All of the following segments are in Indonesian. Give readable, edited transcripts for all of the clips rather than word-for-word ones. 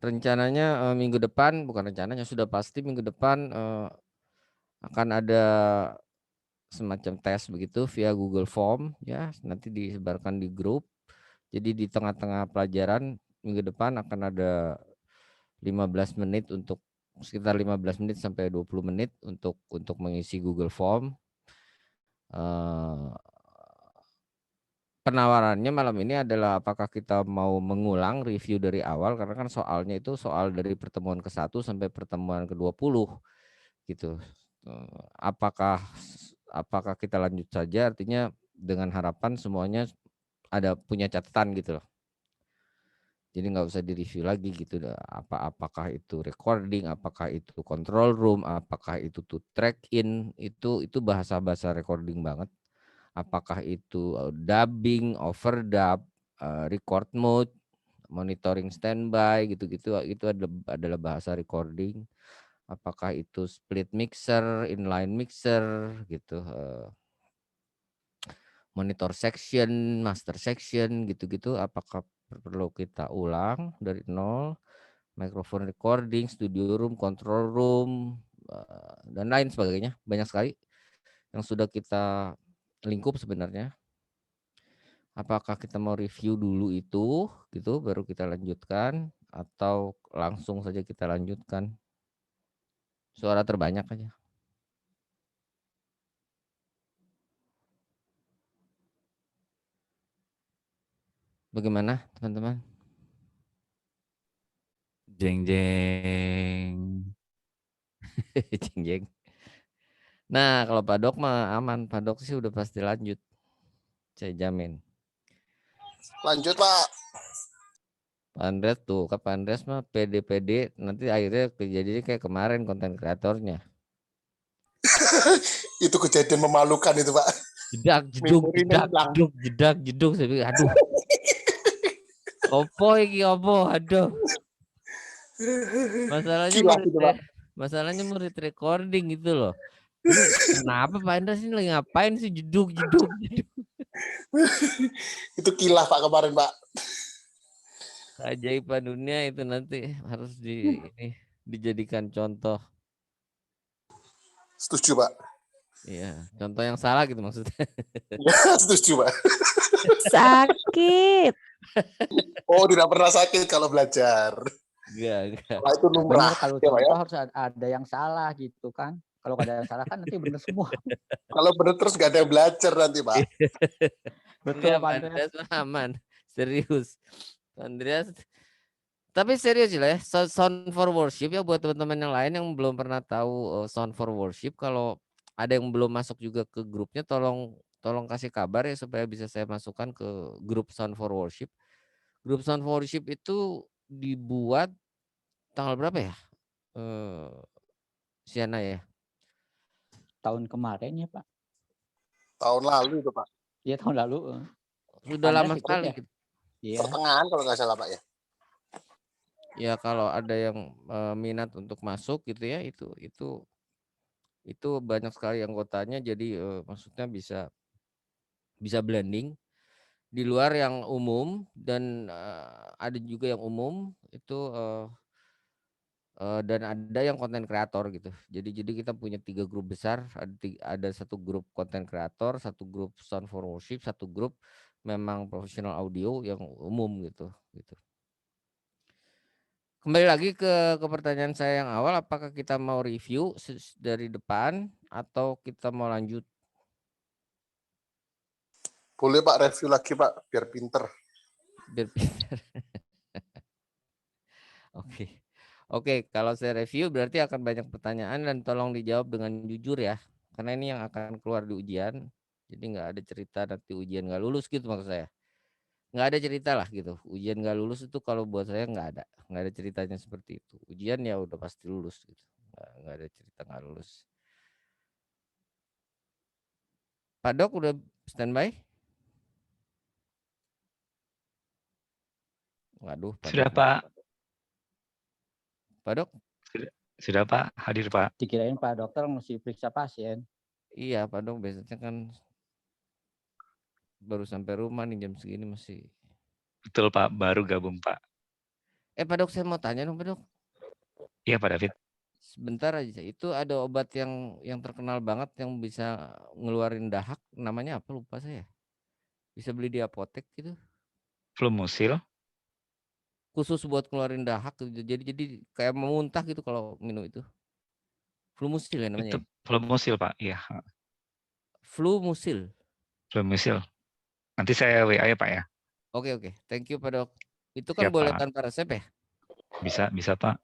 rencananya minggu depan, bukan rencananya, sudah pasti minggu depan akan ada semacam tes begitu via Google Form ya, nanti disebarkan di grup. Jadi di tengah-tengah pelajaran minggu depan akan ada 15 menit untuk sekitar 15 menit sampai 20 menit untuk mengisi Google Form. Penawarannya malam ini adalah apakah kita mau mengulang review dari awal, karena kan soalnya itu soal dari pertemuan ke-1 sampai pertemuan ke-20 gitu. Apakah kita lanjut saja, artinya dengan harapan semuanya ada punya catatan gitu loh. Jadi nggak usah direview lagi gitu. Apakah itu recording, apakah itu control room, apakah itu to track in, itu bahasa-bahasa recording banget. Apakah itu dubbing, overdub, record mode, monitoring standby gitu-gitu, itu adalah bahasa recording. Apakah itu split mixer, inline mixer gitu, monitor section, master section gitu-gitu, apakah perlu kita ulang dari nol, microphone recording, studio room, control room, dan lain sebagainya. Banyak sekali yang sudah kita lingkup sebenarnya. Apakah kita mau review dulu itu gitu baru kita lanjutkan, atau langsung saja kita lanjutkan? Suara terbanyak aja. Bagaimana teman-teman? Jeng jeng. Jeng jeng. Nah, kalau Pak Dok mah aman, Pak Dok sih udah pasti lanjut. Saya jamin. Lanjut Pak. Pak Andres tuh, Pak Andres mah pede-pede, nanti akhirnya kejadian kayak kemarin konten kreatornya. Itu kejadian memalukan itu Pak. Jedak, jeduk, Memorinya jedak, hilang. jeduk, jedak, jeduk. Saya bilang, aduh. Opo iki opo, aduh. Masalahnya mau recording gitu loh. Ini kenapa Pak Andres ini lagi ngapain sih jeduk, jeduk, jeduk. Itu kilah Pak kemarin Pak. Keajaiban dunia itu nanti harus dijadikan contoh. Setuju Pak. Iya, contoh yang salah gitu maksudnya. Ya, setuju Pak. Sakit. Oh, tidak pernah sakit kalau belajar. Enggak. Wah, itu lumrah. Bener, kalau Ya, Pak, contoh ya? harus ada yang salah gitu kan. Kalau nggak ada yang salah kan nanti bener semua. Kalau bener terus gak ada yang belajar nanti Pak. Betul Enggak, Pak Pak Andreas. Andreas mah aman. Serius. Pak Andreas. Tapi serius lah ya, Sound for Worship ya, buat teman-teman yang lain yang belum pernah tahu Sound for Worship, kalau ada yang belum masuk juga ke grupnya, tolong kasih kabar ya supaya bisa saya masukkan ke grup Sound for Worship. Grup Sound for Worship itu dibuat tanggal berapa ya? Siana ya. Tahun kemarin ya Pak. Tahun lalu itu Pak. Iya tahun lalu. Sudah lama sekali. Ya? Iya. Pertengahan kalau nggak salah Pak ya. Ya kalau ada yang minat untuk masuk gitu ya, itu banyak sekali anggotanya, jadi maksudnya bisa blending di luar yang umum, dan ada juga yang umum itu dan ada yang konten kreator gitu. Jadi kita punya 3 grup besar, ada satu grup konten kreator, satu grup Sound for Worship, satu grup memang profesional audio yang umum gitu. Kembali lagi ke pertanyaan saya yang awal, apakah kita mau review dari depan atau kita mau lanjut? Boleh Pak review lagi Pak biar pinter. Biar pintar. Oke, kalau saya review berarti akan banyak pertanyaan dan tolong dijawab dengan jujur ya. Karena ini yang akan keluar di ujian. Jadi nggak ada cerita nanti ujian nggak lulus gitu maksud saya. Nggak ada cerita lah gitu. Ujian nggak lulus itu kalau buat saya nggak ada ceritanya seperti itu. Ujian ya udah pasti lulus gitu. Nggak ada cerita nggak lulus. Pak Dok udah standby? Waduh, Pak Sudah Dok. Pak. Pak Dok? Sudah Pak, hadir Pak. Dikirain Pak dokter mesti periksa pasien. Iya Pak Dok, biasanya kan baru sampai rumah nih jam segini masih. Betul Pak, baru gabung Pak. Pak Dok, saya mau tanya dong Pak Dok. Iya Pak David. Sebentar aja. Itu ada obat yang terkenal banget yang bisa ngeluarin dahak. Namanya apa? Lupa saya. Bisa beli di apotek gitu. Flumusil. Khusus buat ngeluarin dahak. Gitu. Jadi kayak mau muntah gitu kalau minum itu. Flumusil ya namanya. Itu flumusil Pak. Iya. Flumusil. Flumusil. Nanti saya WA ya Pak ya. Oke. Thank you Pak Dok. Itu kan Siap boleh Pak. tanpa resep ya? Bisa Pak.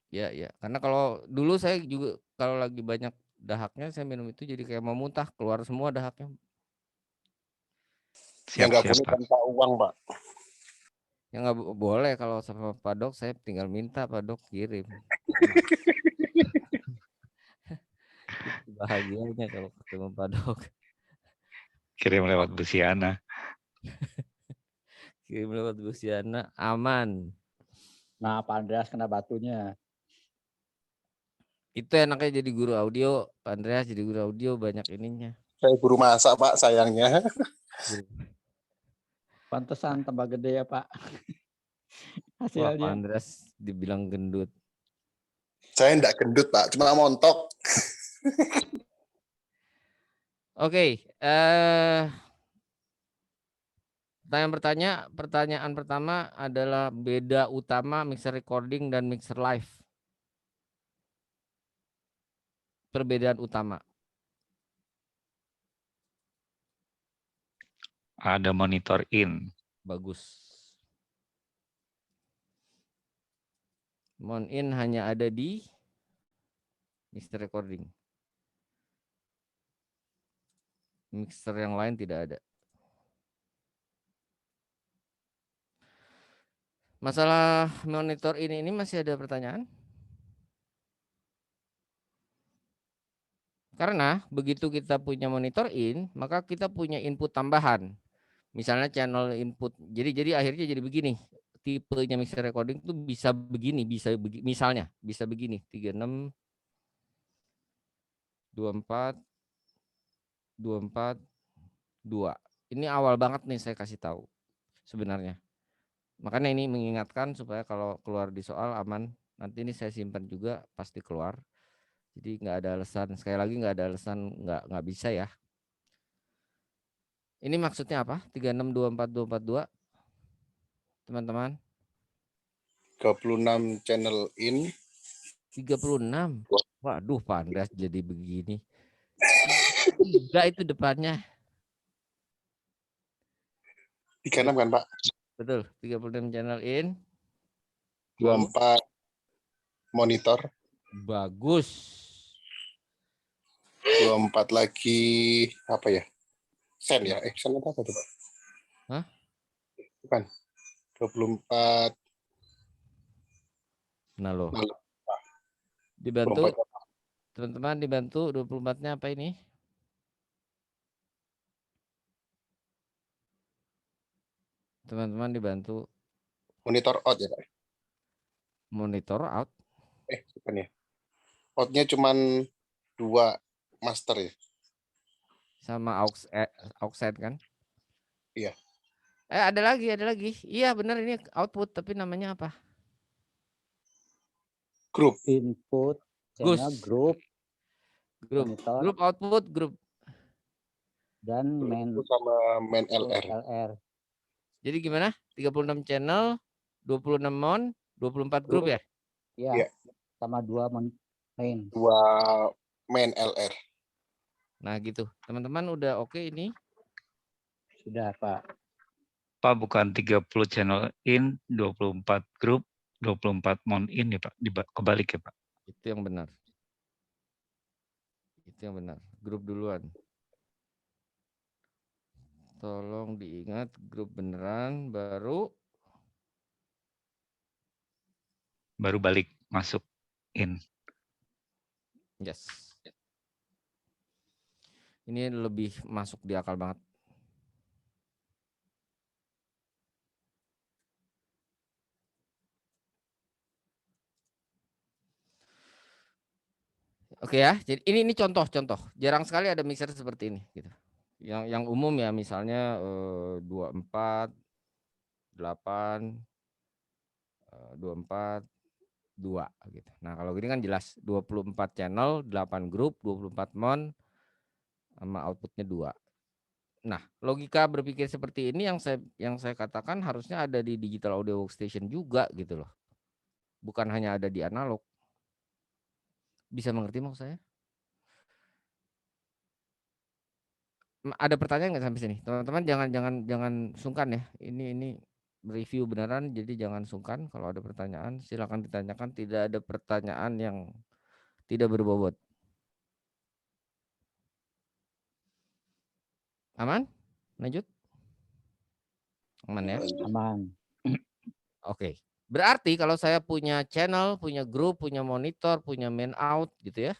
Ya. Karena kalau dulu saya juga kalau lagi banyak dahaknya saya minum itu jadi kayak mau muntah, keluar semua dahaknya. Yang nggak Siap boleh Pak. tanpa uang, Pak. Ya nggak boleh kalau sama Pak Dok saya tinggal minta Pak Dok kirim. Itu bahagianya kalau ketemu Pak Dok. Kirim lewat Busiana. Kirim lewat Busiana aman. Nah, Pak Andreas kena batunya. Itu enaknya jadi guru audio, Pak Andreas jadi guru audio banyak ininya. Saya guru masak, Pak, sayangnya. Pantesan tambah gede ya Pak. Wah, Pak Hasilnya. Andreas dibilang gendut. Saya enggak gendut, Pak. Cuma montok. Oke, pertanyaan pertama adalah beda utama mixer recording dan mixer live. Perbedaan utama. Ada monitor in. Bagus. Mon in hanya ada di mixer recording. Mixer yang lain tidak ada. Masalah monitor ini masih ada pertanyaan? Karena begitu kita punya monitor in, maka kita punya input tambahan. Misalnya channel input. Jadi akhirnya jadi begini. Tipenya mixer recording itu bisa begini, misalnya bisa begini, 36 24 24 2. Ini awal banget nih saya kasih tahu sebenarnya. Makanya ini mengingatkan supaya kalau keluar di soal aman. Nanti ini saya simpan juga pasti keluar. Jadi nggak ada alasan, sekali lagi nggak ada alasan nggak bisa ya. Ini maksudnya apa? 36 24 242 teman-teman. 26 channel in. 36. Waduh, Pak Andreas jadi begini. Enggak itu depannya. 36 kan, Pak? Betul, 36 channel in. 24 monitor. Bagus. 24 lagi apa ya? Sen ya? Sen apa tuh, Pak? Hah? Bukan. 24. Nah loh. Nah, Dibantu. 24. Teman-teman dibantu 24-nya apa ini? Teman-teman dibantu. Monitor out ya, Pak? Monitor out. Bukan ya. Outnya cuman 2 master ya. Sama aux kan? Iya. Ada lagi. Iya benar ini output tapi namanya apa? Grup. Input, channel, grup, monitor, Grup output, grup. dan main Sama main LR. LR. Jadi gimana? 36 channel, 26 mon, 24 grup ya? Iya. Iya. Sama 2 main. 2 main LR. Nah gitu. Teman-teman udah oke ini? Sudah Pak. Pak bukan 30 channel in, 24 grup, 24 mon in ya Pak. Kebalik ya Pak. Itu yang benar. Grup duluan. Tolong diingat grup beneran baru balik masuk in. yes. Ini lebih masuk di akal banget. Oke ya, jadi ini contoh. Jarang sekali ada mixer seperti ini gitu. Yang umum ya misalnya 24 8 24 2 gitu. Nah, kalau gini kan jelas 24 channel, 8 grup, 24 mon sama outputnya 2. Nah, logika berpikir seperti ini yang saya katakan harusnya ada di digital audio workstation juga gitu loh. Bukan hanya ada di analog. Bisa mengerti maksud saya? Ada pertanyaan nggak sampai sini? Teman-teman jangan sungkan ya. Ini review beneran, jadi jangan sungkan. Kalau ada pertanyaan silakan ditanyakan. Tidak ada pertanyaan yang tidak berbobot. Aman? Lanjut. Aman ya? Aman. Oke. Berarti kalau saya punya channel, punya grup, punya monitor, punya main out gitu ya.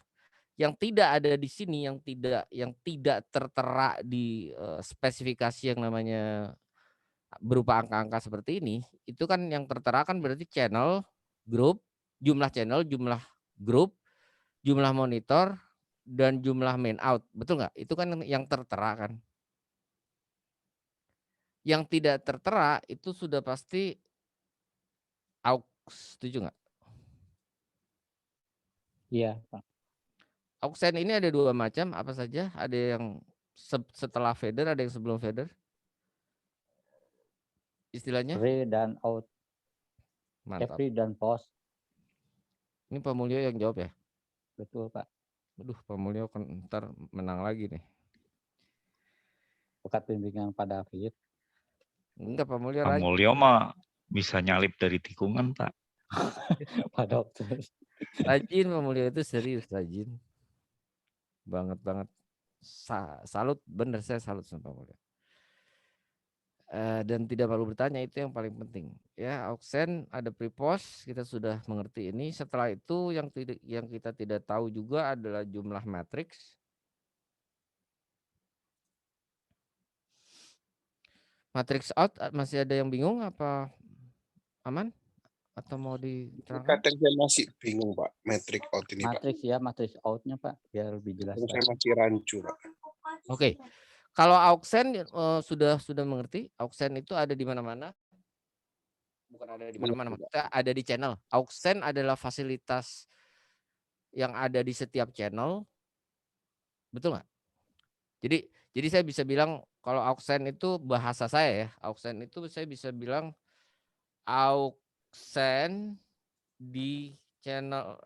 Yang tidak ada di sini, yang tidak tertera di spesifikasi yang namanya berupa angka-angka seperti ini, itu kan yang tertera kan berarti channel, grup, jumlah channel, jumlah grup, jumlah monitor, dan jumlah main out. Betul nggak? Itu kan yang tertera kan. Yang tidak tertera itu sudah pasti aux. Setuju nggak? Iya, Pak. Auxen ini ada 2 macam, apa saja? Ada yang setelah fader, ada yang sebelum fader. Istilahnya? Pre dan out, Mantap. pre dan post. Ini Pak Mulyo yang jawab ya? Betul, Pak. Aduh, Pak Mulyo kan ntar menang lagi nih. Bukan bimbingan Pak David. Enggak, Pak Mulyo Pak rajin. Mulyo mah bisa nyalip dari tikungan, Pak. Pak Dokter. Rajin Pak Mulyo itu serius rajin. Banget. Salut, bener saya salut sama Pak Mulyo. Dan tidak perlu bertanya, itu yang paling penting. Ya, auxen ada prepost, kita sudah mengerti ini. Setelah itu yang kita tidak tahu juga adalah jumlah matriks. Matrix out masih ada yang bingung apa aman? Atau mau diterangkan? Kadang saya masih bingung Pak, metric out ini Pak. Matrix ya, matrix outnya Pak, biar lebih jelas. Saya masih rancu Pak. Oke. Kalau auxen sudah mengerti, auxen itu ada di mana-mana. Bukan ada di mana-mana, maksudnya ada di channel. Auxen adalah fasilitas yang ada di setiap channel. Betul nggak? Jadi saya bisa bilang kalau auxen itu bahasa saya ya. Auxen itu saya bisa bilang auxen di channel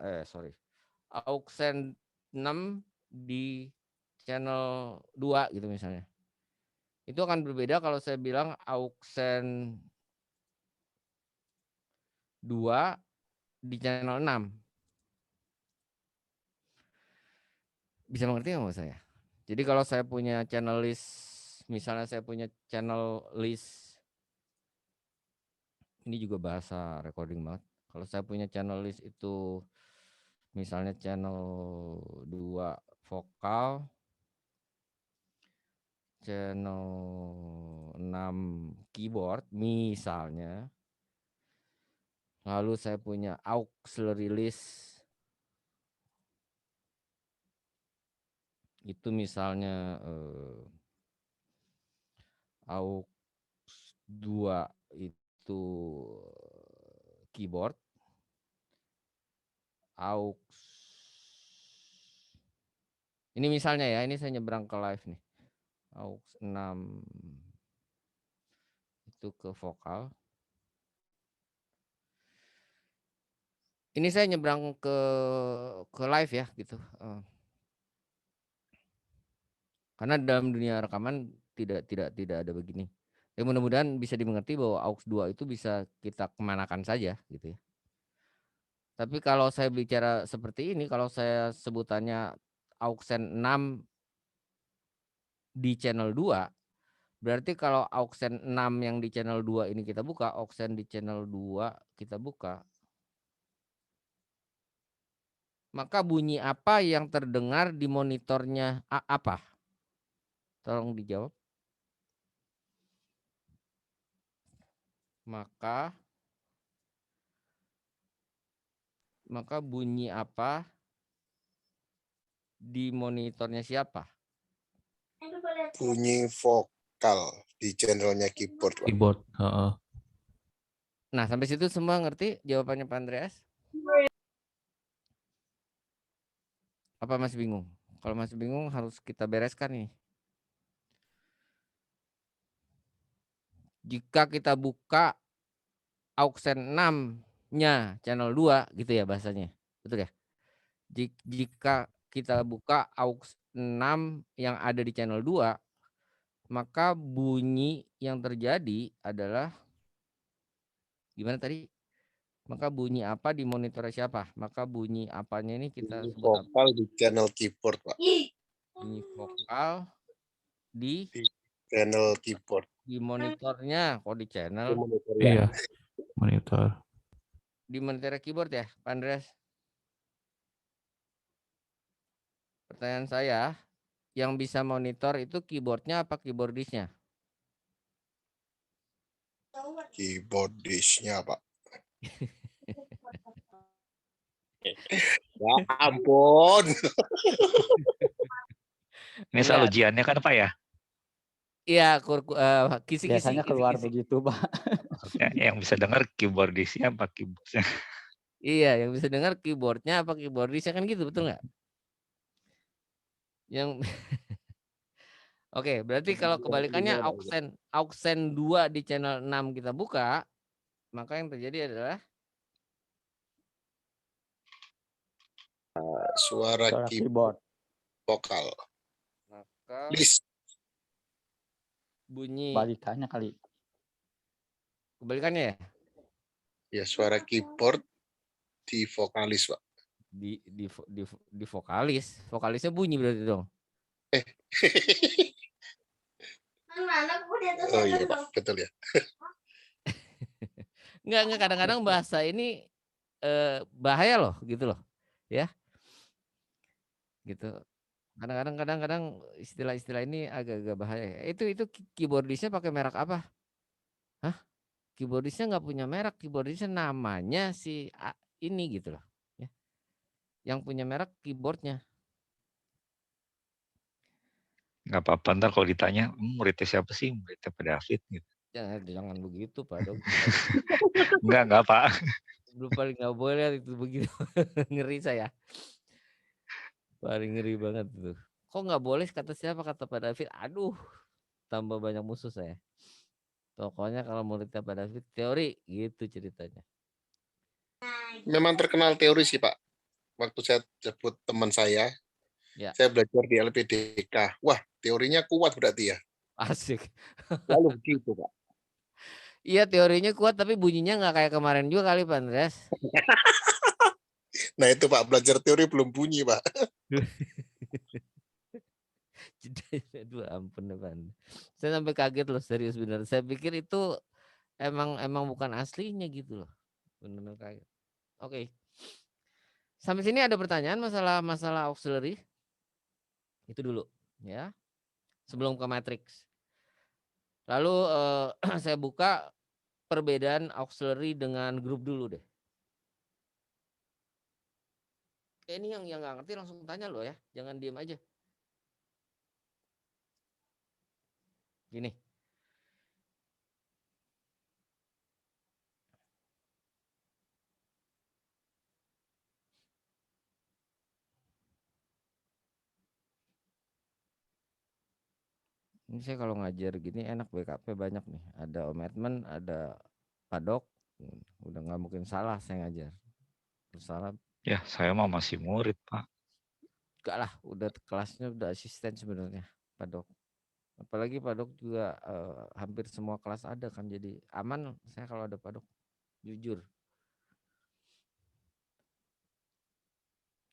auxen 6 di channel 2 gitu misalnya. Itu akan berbeda kalau saya bilang auxen 2 di channel 6. Bisa mengerti nggak maksud saya? Jadi kalau saya punya channel list, misalnya saya punya channel list, ini juga bahasa recording banget. Kalau saya punya channel list itu misalnya channel 2 vokal, channel 6 keyboard misalnya. Lalu saya punya auxiliary list. Itu misalnya aux 2 itu keyboard. Aux. Ini misalnya ya, ini saya nyebrang ke live nih. Aux 6 itu ke vokal. Ini saya nyebrang ke live ya gitu. Karena dalam dunia rekaman tidak ada begini. Ya mudah-mudahan bisa dimengerti bahwa aux 2 itu bisa kita kemanakan saja gitu ya. Tapi kalau saya bicara seperti ini, kalau saya sebutannya auxen 6 di channel 2, berarti kalau auxen 6 yang di channel 2 ini kita buka, auxen di channel 2 kita buka, maka bunyi apa yang terdengar di monitornya apa? Tolong dijawab. Maka bunyi apa di monitornya siapa? Bunyi vokal di channelnya keyboard Pak. Keyboard. Nah, sampai situ semua ngerti jawabannya Pak Andreas? Apa masih bingung? Kalau masih bingung harus kita bereskan nih. Jika kita buka Auxen 6-nya channel 2 gitu ya bahasanya. Betul ya? Jika kita buka aux 6 yang ada di channel 2, maka bunyi yang terjadi adalah gimana tadi? Maka bunyi apa di monitor siapa? Maka bunyi apanya ini kita Bunyi sebut apa? vokal di channel keyboard, Pak. Bunyi vokal di Channel keyboard. monitornya, kok di channel? Itu monitor ya. Iya, monitor. Di monitor keyboard ya, Pak Andreas? Pertanyaan saya, yang bisa monitor itu keyboardnya apa keyboardisnya? Keyboardisnya, Pak. Ya ampun. Ini soal Enggak. ujiannya kan Pak ya? Iya, kisi-kisi. Biasanya keluar kisi-kisi. begitu, Pak. Maksudnya yang bisa dengar keyboardisnya apa keyboardnya? Iya, yang bisa dengar keyboardnya apa keyboardisnya kan gitu, betul nggak? Yang Oke, berarti kalau kebalikannya Auxen 2 di channel 6 kita buka, maka yang terjadi adalah Suara Suara keyboard keyboard. vokal. maka List. bunyi Balikannya kali. kebalikannya ya Ya, suara keyboard di vokalis, Pak. di vokalis. Vokalisnya bunyi berarti dong. Oh iya, Pak. Betul ya. Enggak kadang-kadang bahasa ini bahaya loh gitu loh. Ya. Gitu. Kadang-kadang istilah-istilah ini agak-agak bahaya. Itu keyboardisnya pakai merek apa? Hah? Keyboardisnya nggak punya merek, keyboardisnya namanya si ini gitu loh. Ya. Yang punya merek keyboardnya. Nggak apa-apa, ntar kalau ditanya, muridnya siapa sih? Muridnya Pak David gitu. Jangan begitu Pak Dok. Enggak Pak. Belum paling nggak boleh itu begitu. Ngeri saya. Paling ngeri banget tuh. Kok nggak boleh kata siapa kata Pak David? Aduh, tambah banyak musuh saya. Pokoknya kalau muridnya Pak David teori gitu ceritanya. Memang terkenal teori sih, Pak. Waktu saya sebut teman saya belajar di LPDK. Wah, teorinya kuat berarti ya. Asik. Lalu begitu, Pak. Iya teorinya kuat tapi bunyinya nggak kayak kemarin juga kali Pak Andreas. Nah itu Pak, belajar teori belum bunyi Pak. Aduh ampun Pak. Saya sampai kaget loh serius benar. Saya pikir itu emang bukan aslinya gitu loh. Benar kaget. Oke. Sampai sini ada pertanyaan masalah auxiliary? Itu dulu ya. Sebelum ke matrix. Lalu saya buka perbedaan auxiliary dengan grup dulu deh. Ini yang nggak ngerti langsung tanya loh ya, jangan diem aja. Gini. Ini saya kalau ngajar gini enak BKP banyak nih. Ada Om Edmund, ada Pak Dok. Udah nggak mungkin salah saya ngajar. Salah. Ya, saya mah masih murid, Pak. Enggak lah, udah kelasnya udah asisten sebenarnya, Pak Dok. Apalagi Pak Dok juga hampir semua kelas ada kan, jadi aman saya kalau ada Pak Dok, jujur.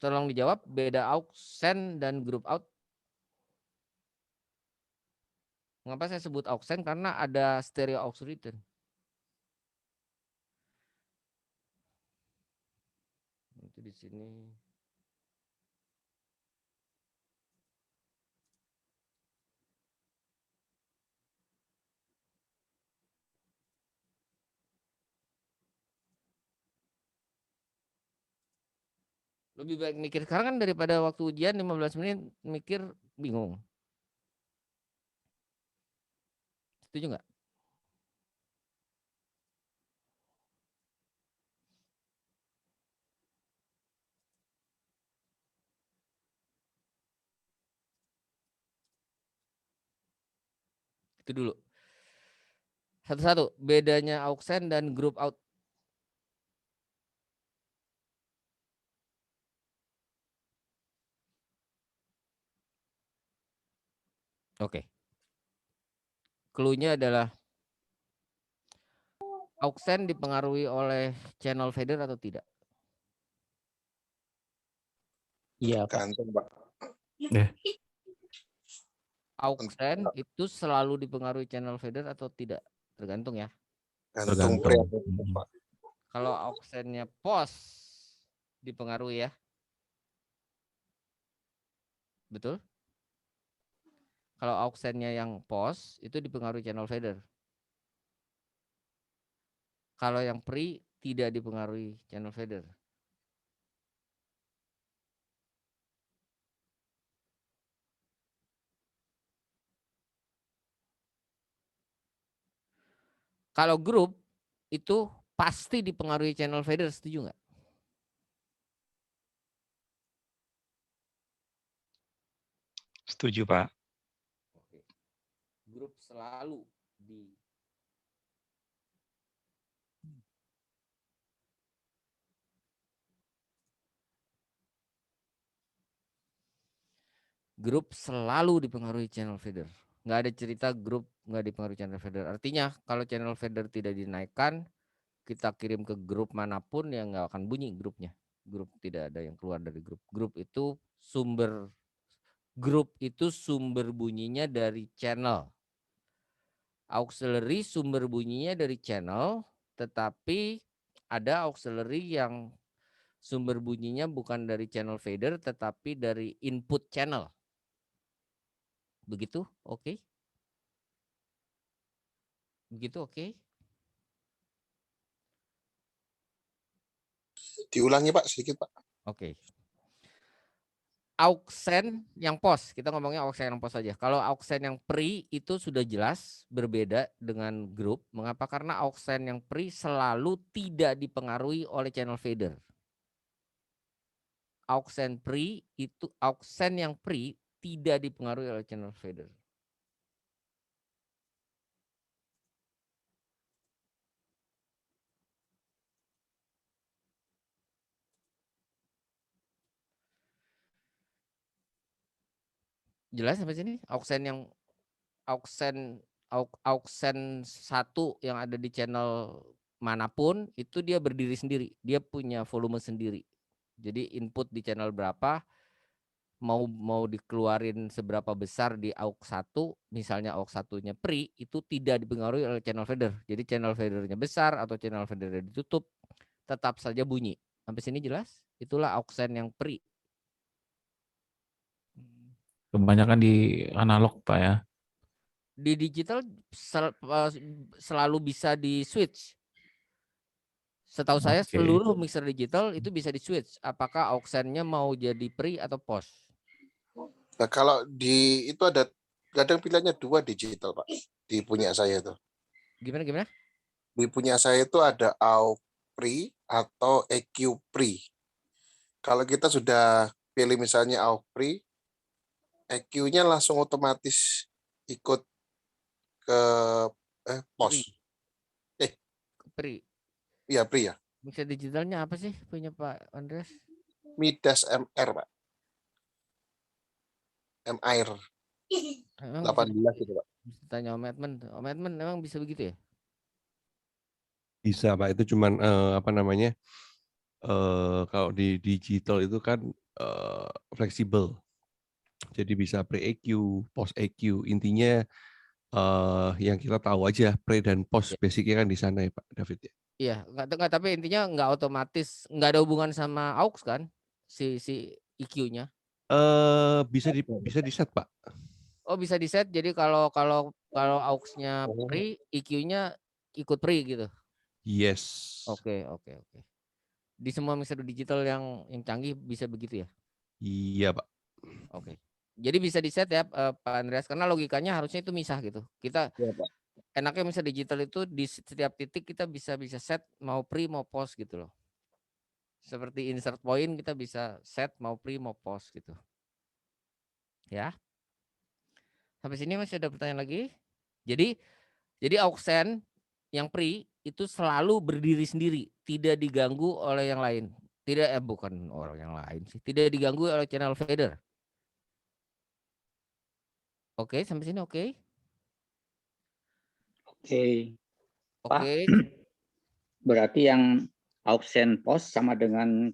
Tolong dijawab beda auxen dan group out. Mengapa saya sebut auxen? Karena ada stereo aux return. Itu di sini. Lebih baik mikir sekarang kan daripada waktu ujian 15 menit mikir bingung. Setuju nggak? Itu dulu. Satu-satu, bedanya aux send dan group out. Oke. Clue-nya adalah aux send dipengaruhi oleh channel fader atau tidak? Iya, Pak. Gantung, Pak. Aux send itu selalu dipengaruhi channel fader atau tidak? Tergantung ya. Gantung pre atau post, Pak. Kalau aux send-nya post dipengaruhi ya. Betul? Kalau aux send-nya yang post itu dipengaruhi channel fader. Kalau yang pre tidak dipengaruhi channel fader. Kalau grup itu pasti dipengaruhi channel fader, setuju nggak? Setuju, Pak. Oke. Grup selalu grup selalu dipengaruhi channel fader. Nggak ada cerita grup nggak dipengaruhi channel fader. Artinya kalau channel fader tidak dinaikkan, kita kirim ke grup manapun yang nggak akan bunyi grupnya. Grup tidak ada yang keluar dari grup. Grup itu sumber bunyinya dari channel. Auxiliary sumber bunyinya dari channel, tetapi ada auxiliary yang sumber bunyinya bukan dari channel fader tetapi dari input channel. Begitu? Oke. Begitu oke. Diulangi, Pak, sedikit, Pak. Oke. Aux send yang post, kita ngomongnya aux send yang post saja. Kalau aux send yang pre itu sudah jelas berbeda dengan grup. Mengapa? Karena aux send yang pre selalu tidak dipengaruhi oleh channel fader. Aux send yang pre tidak dipengaruhi oleh channel fader. Jelas sampai sini? Aux send satu yang ada di channel manapun itu dia berdiri sendiri, dia punya volume sendiri. Jadi input di channel berapa, mau dikeluarin seberapa besar di aux 1, misalnya aux 1-nya pre itu tidak dipengaruhi oleh channel fader. Jadi channel fadernya besar atau channel fadernya ditutup tetap saja bunyi. Sampai sini jelas? Itulah aux send yang pre. Kebanyakan di analog, Pak ya. Di digital selalu bisa di switch. Setahu saya seluruh mixer digital itu bisa di switch. Apakah aux send-nya mau jadi pre atau post? Nah, kalau di itu ada kadang pilihannya 2 digital, Pak. Di punya saya itu. Gimana? Di punya saya itu ada aux pre atau EQ pre. Kalau kita sudah pilih misalnya aux pre, EQ-nya langsung otomatis ikut ke pos. Pre. Iya, pre ya. Mixer digitalnya apa sih punya Pak Andreas? Midas MR, Pak. MR 18 gitu, Pak. Tanya Om Edmund. Om Edmund memang bisa begitu ya? Bisa, Pak. Itu cuman kalau di digital itu kan fleksibel. Jadi bisa pre-EQ, post-EQ. Intinya yang kita tahu aja pre dan post basicnya kan di sana ya, Pak David ya. Iya, enggak, tapi intinya enggak otomatis, enggak ada hubungan sama aux kan? Si EQ-nya. Bisa di set, Pak. Oh, bisa di set. Jadi kalau aux-nya pre, EQ-nya ikut pre gitu. Yes. Oke. Di semua mixer digital yang canggih bisa begitu ya? Iya, Pak. Oke. Jadi bisa di set ya Pak Andreas, karena logikanya harusnya itu misah gitu. Kita enaknya mixer digital itu di setiap titik kita bisa set mau pre mau post gitu loh. Seperti insert point kita bisa set mau pre mau post gitu. Ya. Sampai sini masih ada pertanyaan lagi? Jadi auxen yang pre itu selalu berdiri sendiri, tidak diganggu oleh yang lain. Bukan orang yang lain sih, tidak diganggu oleh channel fader. Oke, sampai sini oke? Oke. Pak, Oke, berarti yang auxen post sama dengan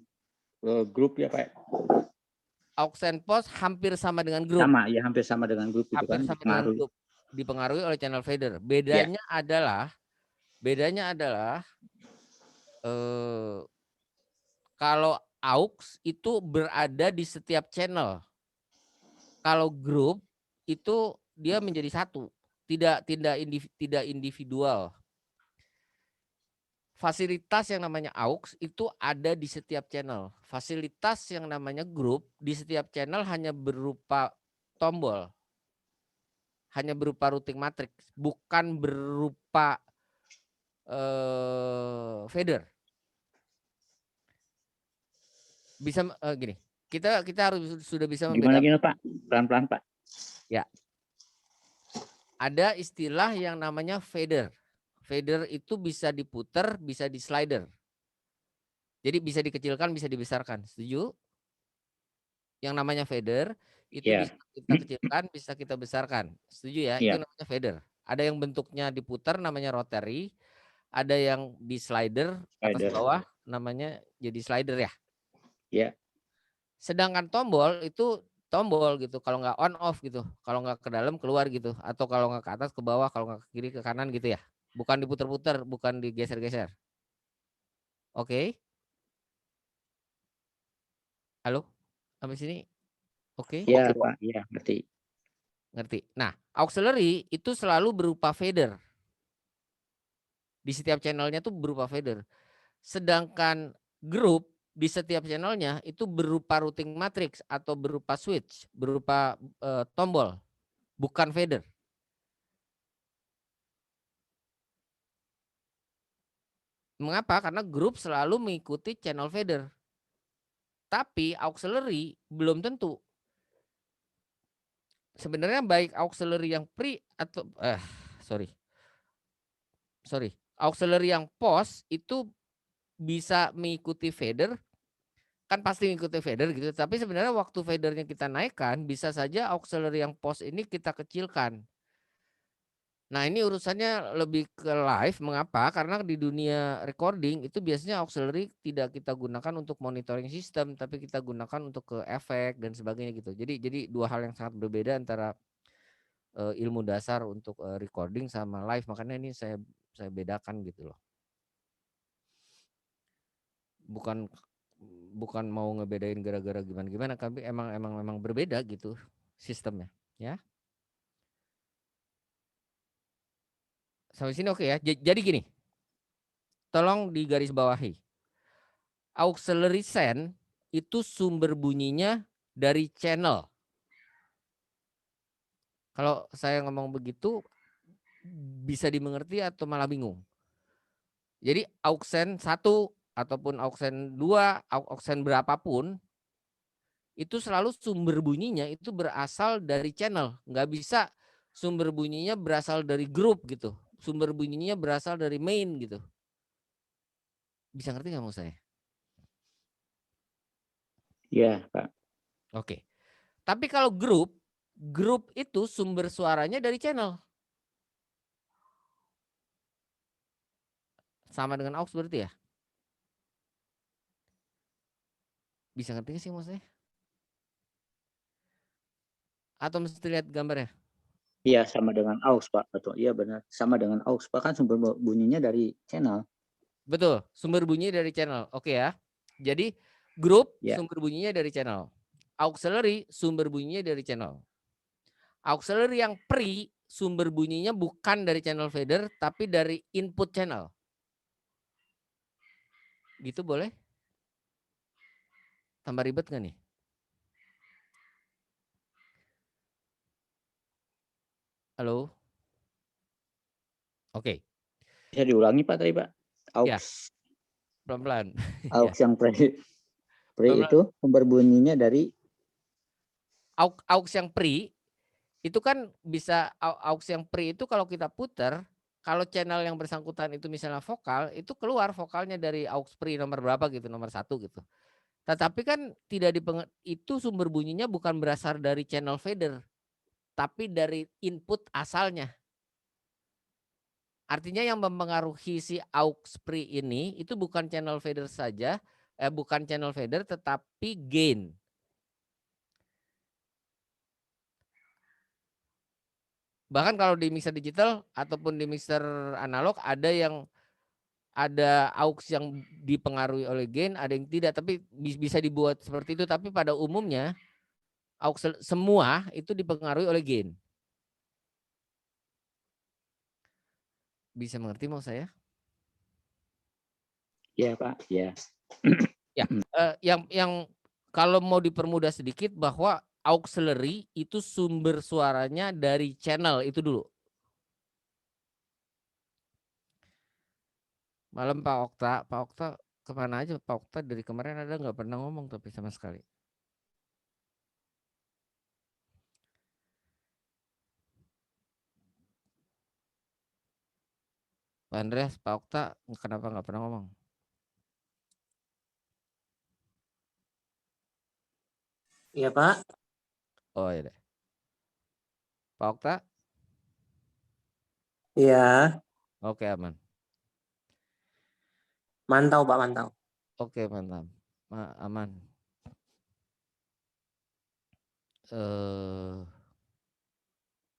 grup ya Pak? auxen post hampir sama dengan grup. Sama, ya hampir sama dengan grup itu Hampir kan sama dengan dipengaruhi. grup. Dipengaruhi oleh channel fader. Ya. Bedanya adalah kalau aux itu berada di setiap channel. Kalau grup itu dia menjadi satu, tidak individual. Fasilitas yang namanya aux itu ada di setiap channel. Fasilitas yang namanya grup di setiap channel hanya berupa tombol. Hanya berupa routing matrix, bukan berupa fader. Bisa gini, kita harus sudah bisa Gimana membedakan. gini Pak? Pelan-pelan Pak. Ya. Ada istilah yang namanya fader. Fader itu bisa diputer, bisa di slider. Jadi bisa dikecilkan, bisa dibesarkan. Setuju? Yang namanya fader itu Ya. bisa kita kecilkan, bisa kita besarkan. Setuju ya? Ya. Itu namanya fader. Ada yang bentuknya diputar namanya rotary, ada yang di slider atas Slider. bawah namanya jadi slider ya. Ya. Sedangkan tombol itu tombol gitu, kalau nggak on off gitu, kalau nggak ke dalam keluar gitu, atau kalau nggak ke atas ke bawah, kalau nggak ke kiri ke kanan gitu ya. Bukan diputer-puter, bukan digeser-geser. Oke. Halo? Sampai sini? Oke. Ya Pak, ya ngerti. Ngerti. Nah, auxiliary itu selalu berupa fader. Di setiap channelnya tuh berupa fader. Sedangkan group di setiap channelnya itu berupa routing matrix atau berupa switch, berupa tombol, bukan fader. Mengapa? Karena group selalu mengikuti channel fader. Tapi auxiliary belum tentu. Sebenarnya baik auxiliary yang pre atau auxiliary yang post itu bisa mengikuti fader, kan pasti mengikuti fader gitu. Tapi sebenarnya waktu fadernya kita naikkan, bisa saja auxiliary yang post ini kita kecilkan. Nah ini urusannya lebih ke live. Mengapa? Karena di dunia recording itu biasanya auxiliary tidak kita gunakan untuk monitoring sistem, tapi kita gunakan untuk ke efek dan sebagainya gitu. Jadi dua hal yang sangat berbeda antara ilmu dasar untuk recording sama live. Makanya ini saya bedakan gitu loh. Bukan mau ngebedain gara-gara gimana, tapi emang berbeda gitu sistemnya, ya. Sampai sini oke ya. Jadi gini, tolong digaris bawahi. Auxiliary send itu sumber bunyinya dari channel. Kalau saya ngomong begitu bisa dimengerti atau malah bingung. Jadi auxen 1 ataupun auxen 2, auxen berapapun itu selalu sumber bunyinya itu berasal dari channel. Nggak bisa sumber bunyinya berasal dari grup gitu. Sumber bunyinya berasal dari main gitu. Bisa ngerti nggak mau saya? Iya Pak. Oke. Tapi kalau grup itu sumber suaranya dari channel. Sama dengan aux berarti ya? Bisa ngerti sih maksudnya? Atau mesti lihat gambarnya? Iya sama dengan aux Pak. Betul. Iya benar. Sama dengan aux Pak, kan sumber bunyinya dari channel. Betul, sumber bunyi dari channel. Oke ya. Jadi grup Ya. sumber bunyinya dari channel. Auxiliary sumber bunyinya dari channel. Auxiliary yang pre sumber bunyinya bukan dari channel fader tapi dari input channel. Gitu boleh? Tambah ribet nggak nih? Halo? Oke. Bisa diulangi Pak tadi Pak? Aux. Ya. Pelan-pelan. Aux Ya. yang pre itu sumber bunyinya dari aux yang pre itu kan bisa aux yang pre itu kalau kita putar, kalau channel yang bersangkutan itu misalnya vokal, itu keluar vokalnya dari aux pre nomor berapa gitu, nomor 1 gitu. Tetapi kan tidak itu sumber bunyinya bukan berasal dari channel fader, tapi dari input asalnya. Artinya yang mempengaruhi si aux pre ini itu bukan channel fader saja, bukan channel fader tetapi gain. Bahkan kalau di mixer digital ataupun di mixer analog ada aux yang dipengaruhi oleh gain, ada yang tidak, tapi bisa dibuat seperti itu. Tapi pada umumnya aux semua itu dipengaruhi oleh gain. Bisa mengerti mau saya? Ya Pak, ya. Ya, yang kalau mau dipermudah sedikit bahwa auxiliary itu sumber suaranya dari channel itu dulu. Malam Pak Okta kemana aja Pak Okta dari kemarin ada nggak pernah ngomong tapi sama sekali. Pak Andreas, Pak Okta kenapa nggak pernah ngomong? Iya Pak. Oh ya deh. Pak Okta? Iya. Oke aman. Mantau Pak, mantau. Oke mantap. Aman.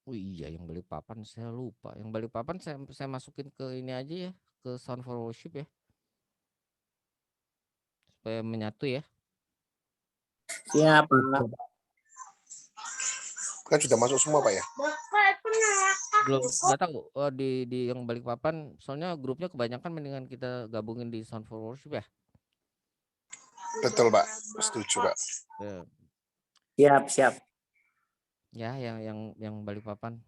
Oh iya yang Balikpapan saya lupa. Yang Balikpapan saya masukin ke ini aja ya, ke Sound for Worship ya. Supaya menyatu ya. Siap Pak. Kan sudah masuk semua Pak ya? Belum, nggak tahu. Oh, di yang Balikpapan soalnya grupnya kebanyakan mendingan kita gabungin di Sound for Worship ya. Betul Pak, setuju Pak. Siap. Ya yang Balikpapan.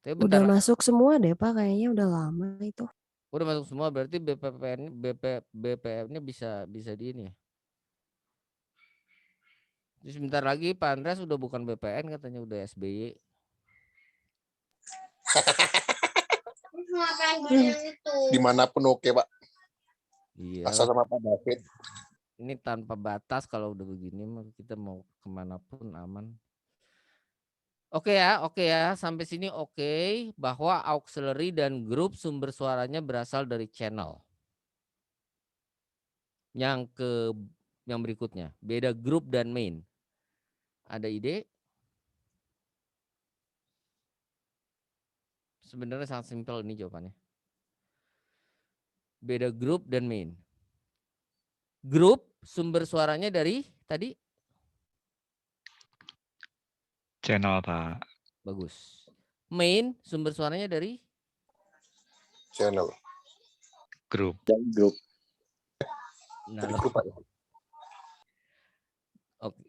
Tapi Udah bentar, masuk semua deh Pak, kayaknya udah lama itu. udah masuk semua berarti BPM-nya bisa di ini ya. Terus sebentar lagi Pak Andreas udah bukan BPN katanya udah SBY. Dimanapun oke Pak. Iya. Asal sama Pak David. Ini tanpa batas kalau udah begini kita mau kemanapun aman. Oke ya, sampai sini oke, bahwa auxiliary dan grup sumber suaranya berasal dari channel. Yang berikutnya, beda grup dan main. Ada ide? Sebenarnya sangat simpel ini jawabannya. Beda grup dan main. Grup sumber suaranya dari tadi? Channel Pak. Bagus. Main sumber suaranya dari? Channel. Grup. Dan grup. Nah, Dari grup Pak ya. oke.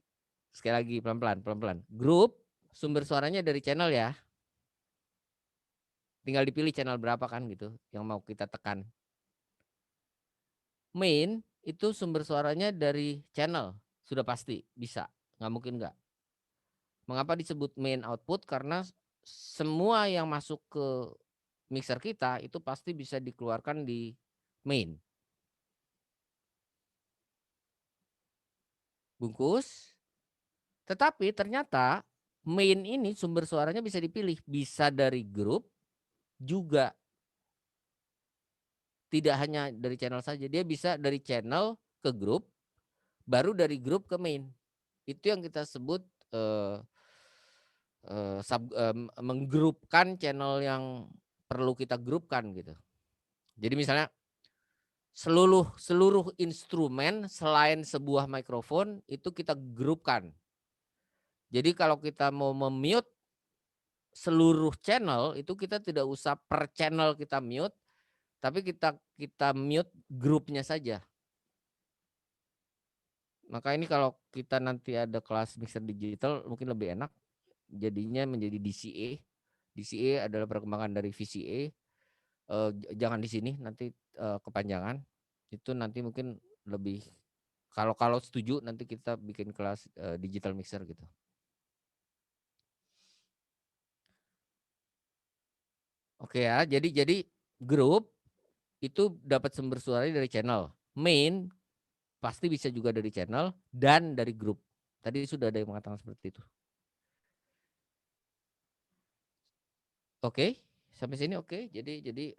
Sekali lagi pelan-pelan. Grup sumber suaranya dari channel ya. Tinggal dipilih channel berapa kan gitu yang mau kita tekan. Main itu sumber suaranya dari channel. Sudah pasti bisa. Nggak mungkin nggak. Mengapa disebut main output? Karena semua yang masuk ke mixer kita itu pasti bisa dikeluarkan di main. Bungkus. Tetapi ternyata main ini sumber suaranya bisa dipilih. Bisa dari grup juga. Tidak hanya dari channel saja. Dia bisa dari channel ke grup. Baru dari grup ke main. Itu yang kita sebut menggrupkan channel yang perlu kita grupkan gitu. Jadi misalnya seluruh instrumen selain sebuah mikrofon itu kita grupkan. Jadi kalau kita mau memute seluruh channel itu kita tidak usah per channel kita mute, tapi kita mute grupnya saja. Maka ini kalau kita nanti ada kelas mixer digital mungkin lebih enak. Jadinya menjadi DCA. DCA adalah perkembangan dari VCA. Jangan di sini nanti kepanjangan. Itu nanti mungkin lebih kalau setuju nanti kita bikin kelas digital mixer gitu. Oke ya, jadi grup itu dapat sumber suaranya dari channel. Main pasti bisa juga dari channel dan dari grup. Tadi sudah ada yang mengatakan seperti itu. Oke, sampai sini oke. Jadi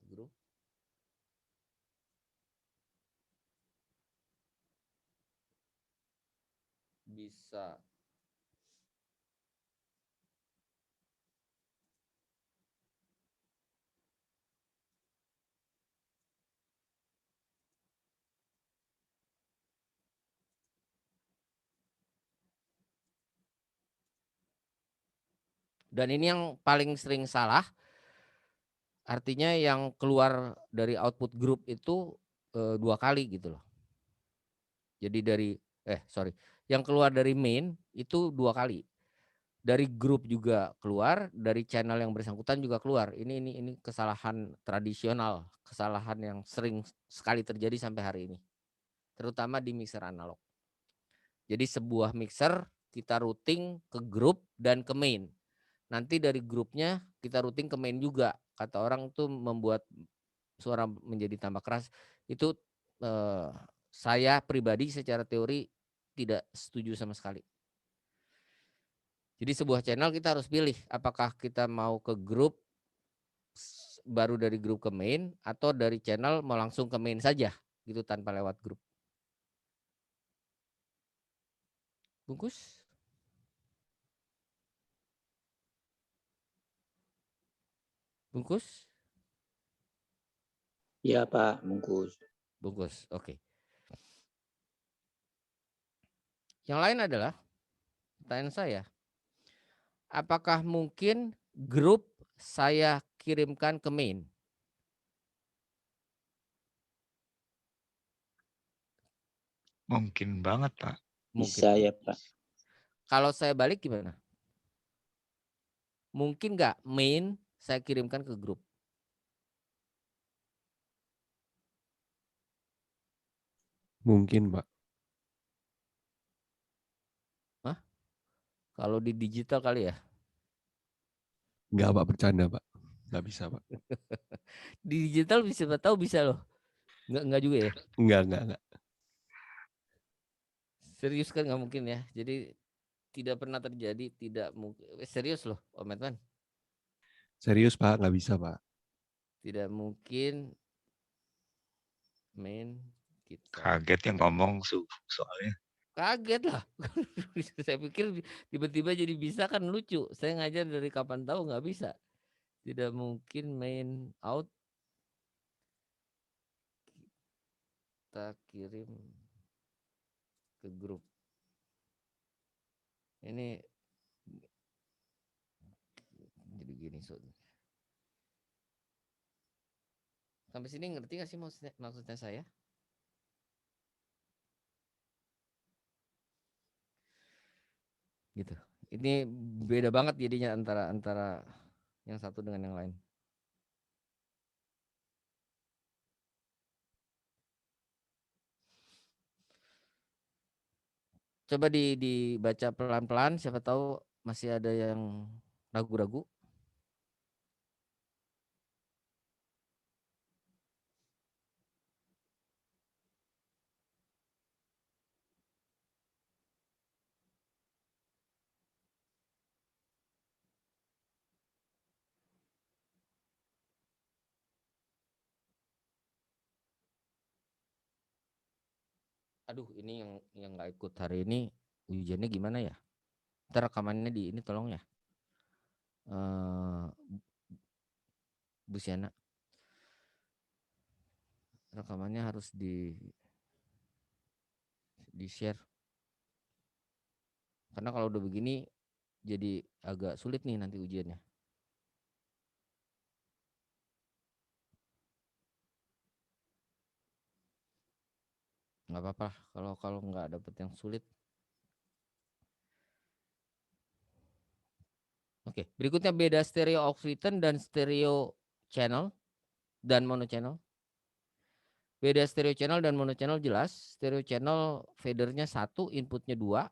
grup bisa dan ini yang paling sering salah. Artinya yang keluar dari output grup itu 2 kali gitu loh. Jadi yang keluar dari main itu 2 kali. Dari grup juga keluar, dari channel yang bersangkutan juga keluar. Ini kesalahan tradisional, kesalahan yang sering sekali terjadi sampai hari ini. Terutama di mixer analog. Jadi sebuah mixer kita routing ke grup dan ke main. Nanti dari grupnya kita routing ke main juga. Kata orang tuh membuat suara menjadi tambah keras. Itu saya pribadi secara teori tidak setuju sama sekali. Jadi sebuah channel kita harus pilih apakah kita mau ke grup baru dari grup ke main atau dari channel mau langsung ke main saja gitu tanpa lewat grup. Bungkus? Bungkus? Ya Pak, bungkus. Bungkus, oke. Yang lain adalah pertanyaan saya, apakah mungkin grup saya kirimkan ke main? Mungkin banget, Pak. Mungkin. Bisa ya Pak. Kalau saya balik gimana? Mungkin nggak main saya kirimkan ke grup? Mungkin, Pak. Hah? Kalau di digital kali ya? Enggak, Pak, bercanda, Pak. Enggak bisa, Pak. Di digital bisa tahu bisa loh. Enggak juga ya? Enggak. Serius kan nggak mungkin ya. Jadi tidak pernah terjadi, tidak mungkin. Serius loh, Om Edman. Serius, Pak, enggak bisa, Pak. Tidak mungkin main kita. Kaget yang ngomong soalnya. Kaget lah. Saya pikir tiba-tiba jadi bisa kan lucu. Saya ngajar dari kapan tahu nggak bisa. Tidak mungkin main out kita kirim ke grup. Ini jadi gini. Sampai sini ngerti nggak sih maksudnya saya? Gitu. Ini beda banget jadinya antara yang satu dengan yang lain. Coba dibaca pelan-pelan, siapa tahu masih ada yang ragu-ragu. Aduh, ini yang nggak ikut hari ini ujiannya gimana ya? Ntar rekamannya di ini tolong ya. Bu Siana. Rekamannya harus di share. Karena kalau udah begini jadi agak sulit nih nanti ujiannya. Nggak apa-apa kalau nggak dapet yang sulit. Oke, berikutnya beda stereo Oxyton dan stereo channel dan mono channel. Beda stereo channel dan mono channel jelas. Stereo channel fadernya 1, inputnya 2.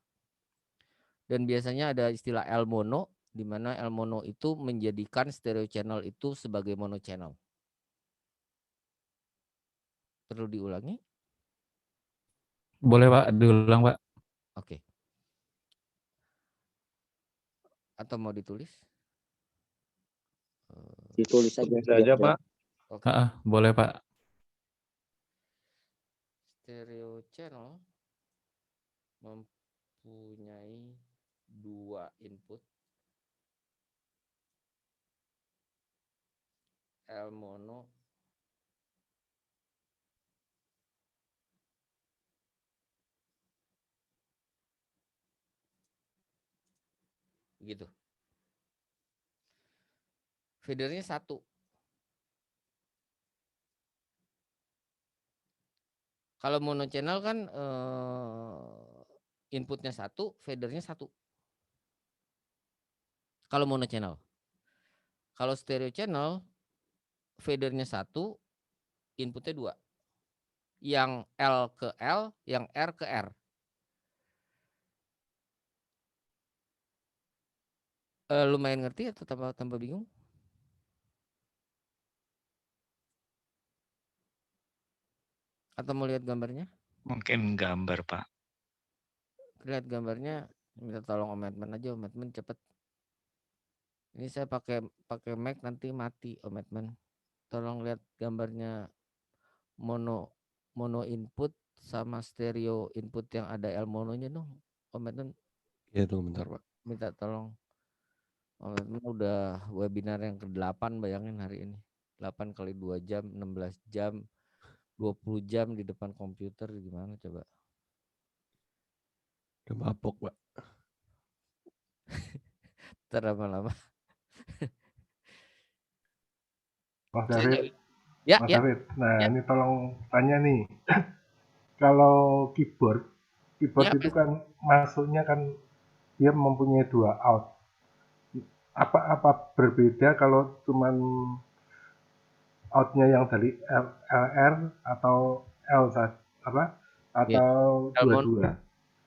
Dan biasanya ada istilah L mono di mana L mono itu menjadikan stereo channel itu sebagai mono channel. Perlu diulangi? Boleh Pak, diulang Pak. Oke. Atau mau ditulis? Ditulis saja. Bisa aja, Pak. Oke. Boleh Pak. Stereo channel mempunyai 2 input, L mono gitu. Fadernya 1. Kalau mono channel kan inputnya 1, fadernya 1. Kalau mono channel. Kalau stereo channel, fadernya 1, inputnya 2. Yang L ke L, yang R ke R. Lumayan ngerti atau tambah bingung? Atau mau lihat gambarnya? Mungkin gambar, Pak. Lihat gambarnya, minta tolong Om Edmund aja, Om Edmund cepet. Ini saya pakai Mac nanti mati Om Edmund. Tolong lihat gambarnya mono input sama stereo input yang ada L mononya dong, Om Edmund. Ya tunggu bentar Pak. Minta tolong. Om Edmund udah webinar yang ke-8 bayangin hari ini. 8 kali 2 jam, 16 jam, 20 jam di depan komputer gimana coba? Udah mabok Pak. Terlama-lama. Mas David, Ya, Mas ya. David. Nah, Ya. ini tolong tanya nih. Kalau keyboard Ya. itu kan masuknya kan dia mempunyai 2 out. Apa berbeda kalau cuman outnya yang dari LR atau L atau Ya. dua-dua?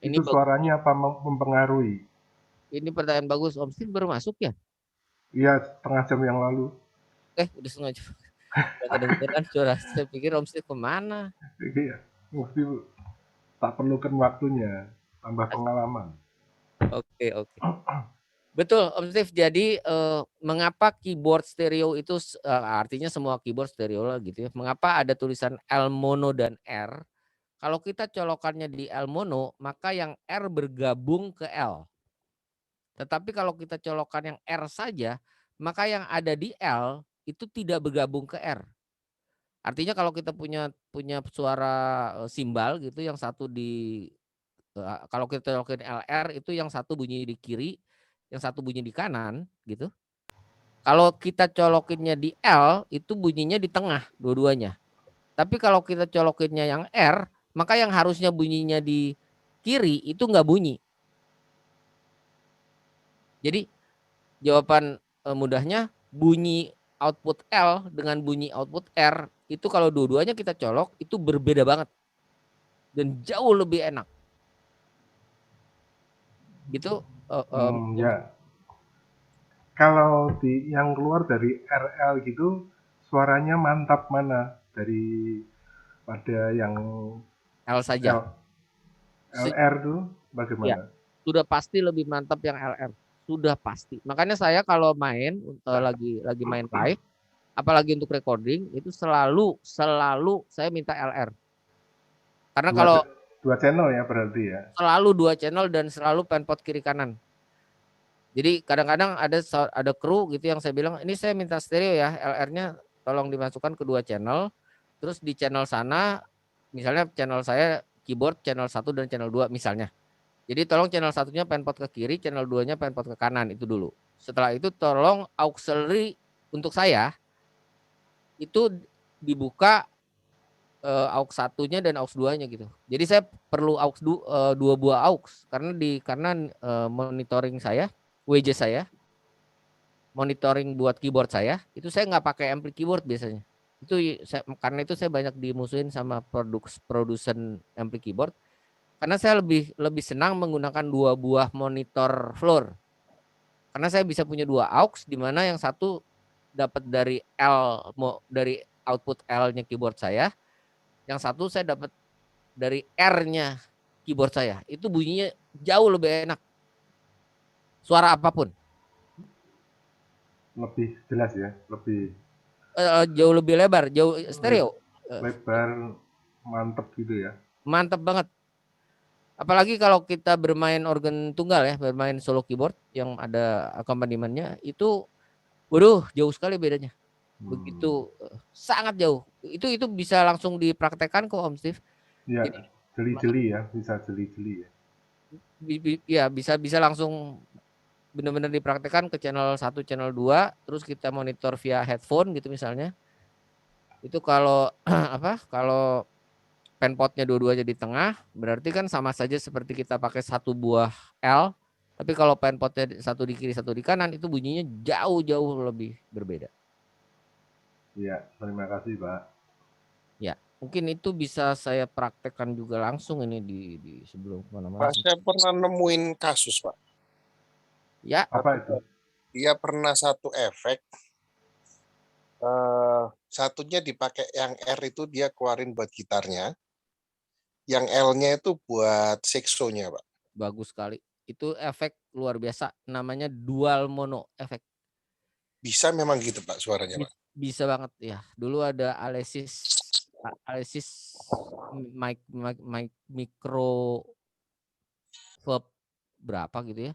Ini Itu suaranya apa mempengaruhi? Ini pertanyaan bagus. Om Steve baru masuk ya? Iya, setengah jam yang lalu. Udah setengah jam. Kedengeran suara. Saya pikir Om Steve kemana? Iya, mesti tak perlukan waktunya, tambah pengalaman. Oke. Betul Om Steve. Jadi mengapa keyboard stereo itu artinya semua keyboard stereo lah gitu ya. Mengapa ada tulisan L mono dan R? Kalau kita colokannya di L mono, maka yang R bergabung ke L. Tetapi kalau kita colokan yang R saja, maka yang ada di L itu tidak bergabung ke R. Artinya kalau kita punya suara simbal gitu, yang satu kalau kita colokin LR itu yang satu bunyi di kiri, yang satu bunyi di kanan gitu. Kalau kita colokinnya di L itu bunyinya di tengah dua-duanya. Tapi kalau kita colokinnya yang R, maka yang harusnya bunyinya di kiri itu nggak bunyi. Jadi jawaban mudahnya bunyi output L dengan bunyi output R itu kalau dua-duanya kita colok itu berbeda banget dan jauh lebih enak. Gitu. Ya. Kalau yang keluar dari RL gitu suaranya mantap mana daripada yang L saja. LR tuh bagaimana? Ya, sudah pasti lebih mantap yang LR. Sudah pasti. Makanya saya kalau main lagi main live, apalagi untuk recording itu selalu saya minta LR. Karena kalau 2 channel ya berarti ya. Selalu 2 channel dan selalu penpot kiri kanan. Jadi kadang-kadang ada kru gitu yang saya bilang ini saya minta stereo ya, LR-nya tolong dimasukkan ke 2 channel. Terus di channel sana misalnya channel saya keyboard channel 1 dan channel 2 misalnya. Jadi tolong channel 1-nya penpot ke kiri, channel 2-nya penpot ke kanan itu dulu. Setelah itu tolong auxiliary untuk saya itu dibuka aux 1-nya dan aux 2-nya gitu. Jadi saya perlu aux 2 buah aux karena monitoring saya, WJ saya, monitoring buat keyboard saya, itu saya nggak pakai ampli keyboard biasanya. Karena itu saya banyak dimusuhin sama produsen ampli keyboard. Karena saya lebih senang menggunakan 2 buah monitor floor. Karena saya bisa punya 2 aux di mana yang satu dapat dari dari output L-nya keyboard saya, yang satu saya dapat dari R-nya keyboard saya. Itu bunyinya jauh lebih enak. Suara apapun. Lebih jelas ya, lebih Jauh lebih lebar, jauh stereo. lebar, mantep gitu ya. Mantap banget. Apalagi kalau kita bermain organ tunggal ya, bermain solo keyboard yang ada akompanimennya, itu waduh jauh sekali bedanya. Begitu sangat jauh. Itu bisa langsung dipraktekkan kok Om Steve. Ya, Jadi jeli-jeli ya, bisa jeli-jeli ya. ya bisa langsung benar-benar dipraktekkan ke channel 1, channel 2, terus kita monitor via headphone gitu misalnya. Itu kalau kalau penpotnya dua-duanya di tengah, berarti kan sama saja seperti kita pakai satu buah L. Tapi kalau penpotnya satu di kiri, satu di kanan, itu bunyinya jauh-jauh lebih berbeda. Iya, terima kasih Pak. Ya, mungkin itu bisa saya praktekkan juga langsung ini di sebelum kemana-mana. Pak, saya pernah nemuin kasus Pak. Ya. Apa itu? Dia pernah satu efek, satunya dipakai yang R itu dia keluarin buat gitarnya, yang L-nya itu buat seksonya Pak. Bagus sekali. Itu efek luar biasa, namanya dual mono efek. Bisa memang gitu Pak suaranya Pak? Bisa banget ya. Dulu ada Alesis micro berapa gitu ya.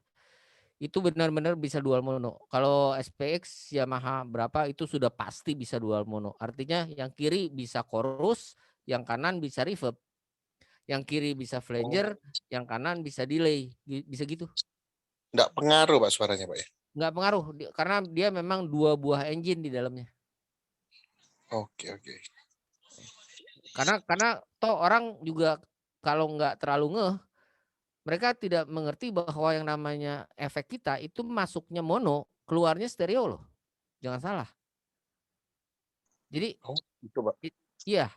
Itu benar-benar bisa dual mono. Kalau SPX Yamaha berapa itu sudah pasti bisa dual mono. Artinya yang kiri bisa chorus, yang kanan bisa reverb. Yang kiri bisa flanger, yang kanan bisa delay. Bisa gitu. Enggak pengaruh Pak suaranya Pak ya? Enggak pengaruh karena dia memang 2 buah engine di dalamnya. Oke. Karena toh orang juga kalau nggak terlalu ngeh, mereka tidak mengerti bahwa yang namanya efek kita itu masuknya mono, keluarnya stereo loh. Jangan salah. Jadi itu Pak. Iya,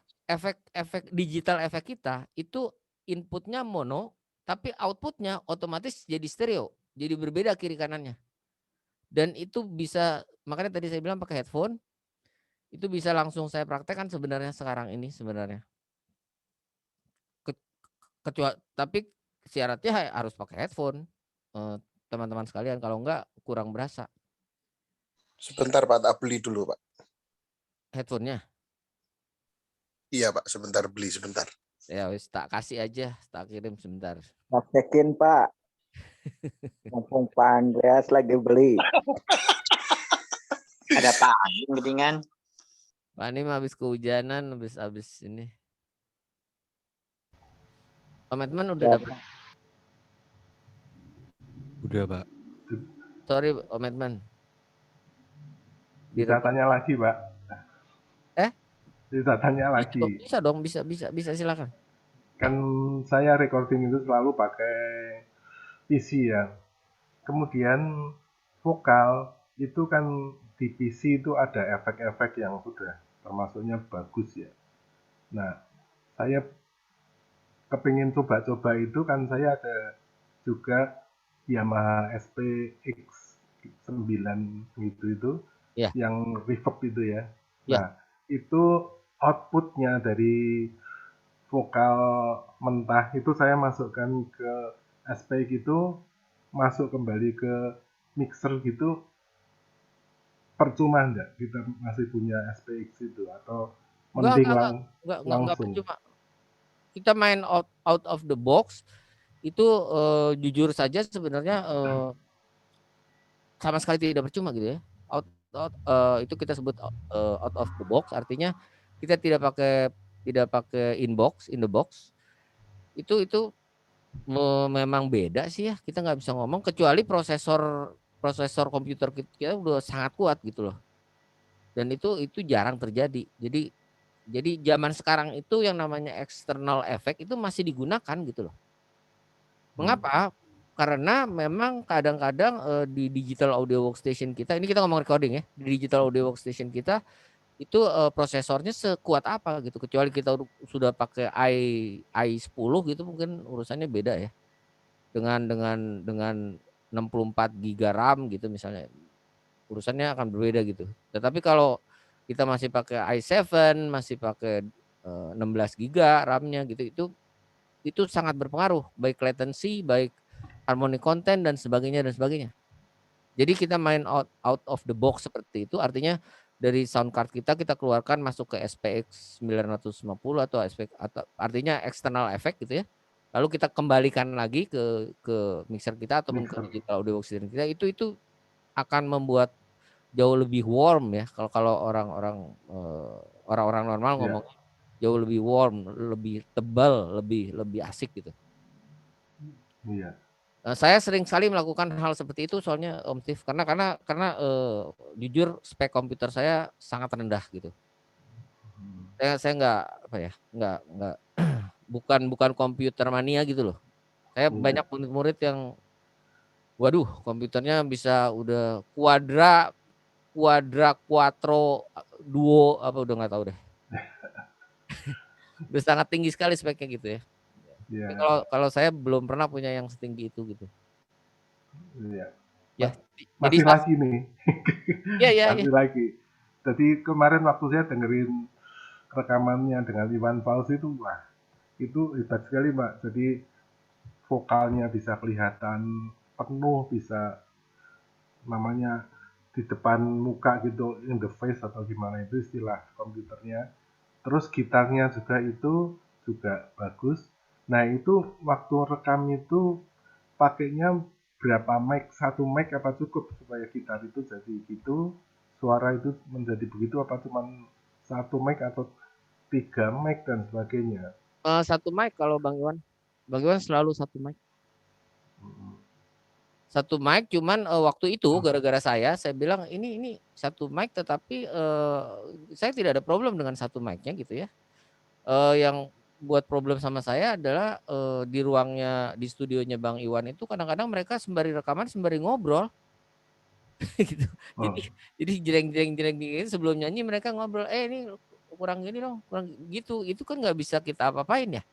efek digital efek kita itu inputnya mono, tapi outputnya otomatis jadi stereo. Jadi berbeda kiri kanannya. Dan itu bisa, makanya tadi saya bilang pakai headphone, itu bisa langsung saya praktekkan sebenarnya sekarang ini sebenarnya. Kecuali tapi syaratnya harus pakai headphone, teman-teman sekalian, kalau enggak kurang berasa. Sebentar Pak, tak beli dulu Pak. Headphone-nya? Iya Pak, sebentar beli sebentar. Ya wis tak kasih aja, tak kirim sebentar. Praktekin Pak. Mumpung Pak Andreas lagi beli. Ada Pak Anim gedingan. Pak Anim habis kehujanan, habis ini. Komitmen udah dapat. Udah Pak. Sorry komitmen. Bisa tanya lagi Pak. Bisa tanya lagi. Bisa dong, bisa silakan. Kan saya recording itu selalu pakai PC ya. Kemudian vokal itu kan di PC itu ada efek-efek yang sudah termasuknya bagus ya. Nah, saya kepingin coba-coba itu kan saya ada juga Yamaha SPX 9 gitu itu ya. Yang reverb itu ya. Nah, itu outputnya dari vokal mentah itu saya masukkan ke SPX itu, masuk kembali ke mixer gitu, percuma enggak kita masih punya SPX itu atau mending langsung? Percuma. Kita main out of the box itu jujur saja sebenarnya sama sekali tidak percuma gitu ya. Itu kita sebut out of the box, artinya kita tidak pakai in the box. Itu memang beda sih ya, kita nggak bisa ngomong kecuali prosesor komputer kita udah sangat kuat gitu loh. Dan itu jarang terjadi. Jadi zaman sekarang itu yang namanya external effect itu masih digunakan gitu loh. Mengapa? Karena memang kadang-kadang di digital audio workstation kita, ini kita ngomong recording ya, di digital audio workstation kita itu prosesornya sekuat apa gitu. Kecuali kita sudah pakai i10 gitu mungkin urusannya beda ya. Dengan 64 giga RAM gitu misalnya, urusannya akan berbeda gitu. Tetapi kalau kita masih pakai i7, masih pakai 16 giga RAM-nya gitu, itu sangat berpengaruh, baik latency, baik harmonic content dan sebagainya dan sebagainya. Jadi kita main out of the box seperti itu, artinya dari sound card kita keluarkan masuk ke SPX 950 atau SPX, atau artinya external effect gitu ya. Lalu kita kembalikan lagi ke mixer kita ataupun ke Mixer. digital audio box kita, itu akan membuat jauh lebih warm ya. Kalau orang-orang normal Iya. ngomong jauh lebih warm, lebih tebal, lebih asik gitu. Iya. Saya sering sekali melakukan hal seperti itu soalnya Om Steve, karena jujur spek komputer saya sangat rendah gitu. Saya nggak apa ya, nggak bukan komputer mania gitu loh. Saya Iya. banyak murid-murid yang waduh komputernya bisa udah quattro, duo apa udah nggak tahu deh. Udah sangat tinggi sekali speknya gitu ya. Tapi Iya. kalau saya belum pernah punya yang setinggi itu gitu. Iya. Ya, jadi Masih lagi nih. Iya. Masih lagi. Jadi kemarin waktu saya dengerin rekamannya dengan Iwan Fals itu, wah, itu hebat sekali, Mbak. Jadi vokalnya bisa kelihatan penuh, bisa namanya di depan muka gitu, in the face atau gimana itu istilah komputernya. Terus gitarnya juga itu juga bagus. Nah itu waktu rekam itu pakainya berapa mic? Satu mic apa cukup supaya gitar itu jadi gitu? Suara itu menjadi begitu apa cuma satu mic atau 3 mic dan sebagainya? Satu mic kalau Bang Iwan. Bang Iwan selalu satu mic. Satu mic, cuman waktu itu gara-gara saya bilang ini satu mic, tetapi saya tidak ada problem dengan satu mic-nya gitu ya. Yang buat problem sama saya adalah di ruangnya, di studionya Bang Iwan itu kadang-kadang mereka sembari rekaman sembari ngobrol. Gitu. Jadi jreng gitu sebelum nyanyi mereka ngobrol, ini kurang gini dong, kurang gitu. Itu kan nggak bisa kita apa-apain ya.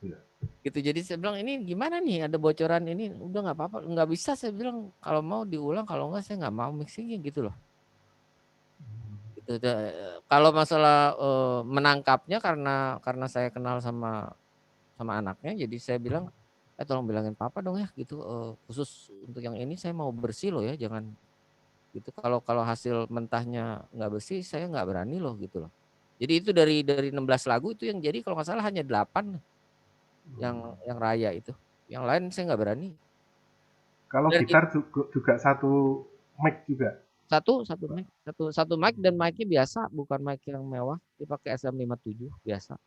Iya. Gitu, jadi saya bilang ini gimana nih, ada bocoran ini, udah nggak apa-apa, nggak bisa, saya bilang kalau mau diulang, kalau nggak saya nggak mau mixingnya gitu loh. Gitu. Kalau masalah menangkapnya karena saya kenal sama anaknya, jadi saya bilang tolong bilangin papa dong ya gitu, khusus untuk yang ini saya mau bersih loh ya, jangan gitu, kalau hasil mentahnya nggak bersih saya nggak berani loh gitu loh. Jadi itu dari 16 lagu itu yang jadi kalau nggak salah hanya 8 yang raya itu, yang lain saya nggak berani. Kalau Dan gitar juga satu mic juga? satu mic, dan mic-nya biasa, bukan mic yang mewah, dipakai SM57 biasa.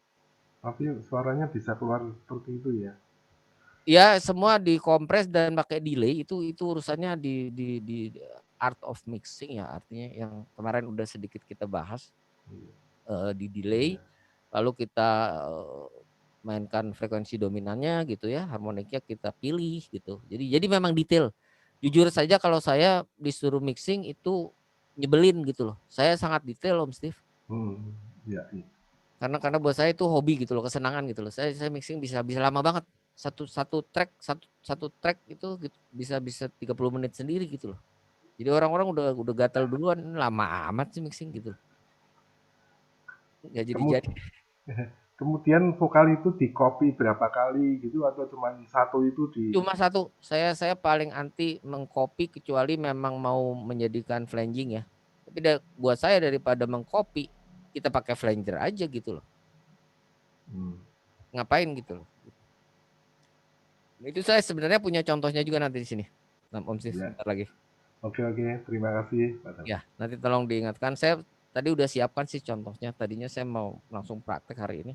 Tapi suaranya bisa keluar seperti itu ya? Ya semua dikompres dan pakai delay, itu urusannya di art of mixing ya, artinya yang kemarin udah sedikit kita bahas, di delay, lalu kita mainkan frekuensi dominannya gitu ya, harmoniknya kita pilih gitu. Jadi memang detail. Jujur saja kalau saya disuruh mixing itu nyebelin gitu loh. Saya sangat detail Om Steve. Iya. Karena buat saya itu hobi gitu loh, kesenangan gitu loh. Saya mixing bisa lama banget. Satu track itu gitu, bisa 30 menit sendiri gitu loh. Jadi orang-orang udah gatal duluan, lama amat sih mixing gitu loh. Nggak jadi. Kemudian vokal itu di copy berapa kali gitu atau cuma satu itu di? Cuma satu. Saya paling anti mengcopy kecuali memang mau menjadikan flanging ya. Tapi buat saya daripada mengcopy, kita pakai flanger aja gitu loh. Ngapain gitu loh. Itu saya sebenarnya punya contohnya juga nanti di sini. Om Steve, sebentar lagi. Oke, terima kasih. Ya, nanti tolong diingatkan. Saya tadi udah siapkan sih contohnya. Tadinya saya mau langsung praktek hari ini.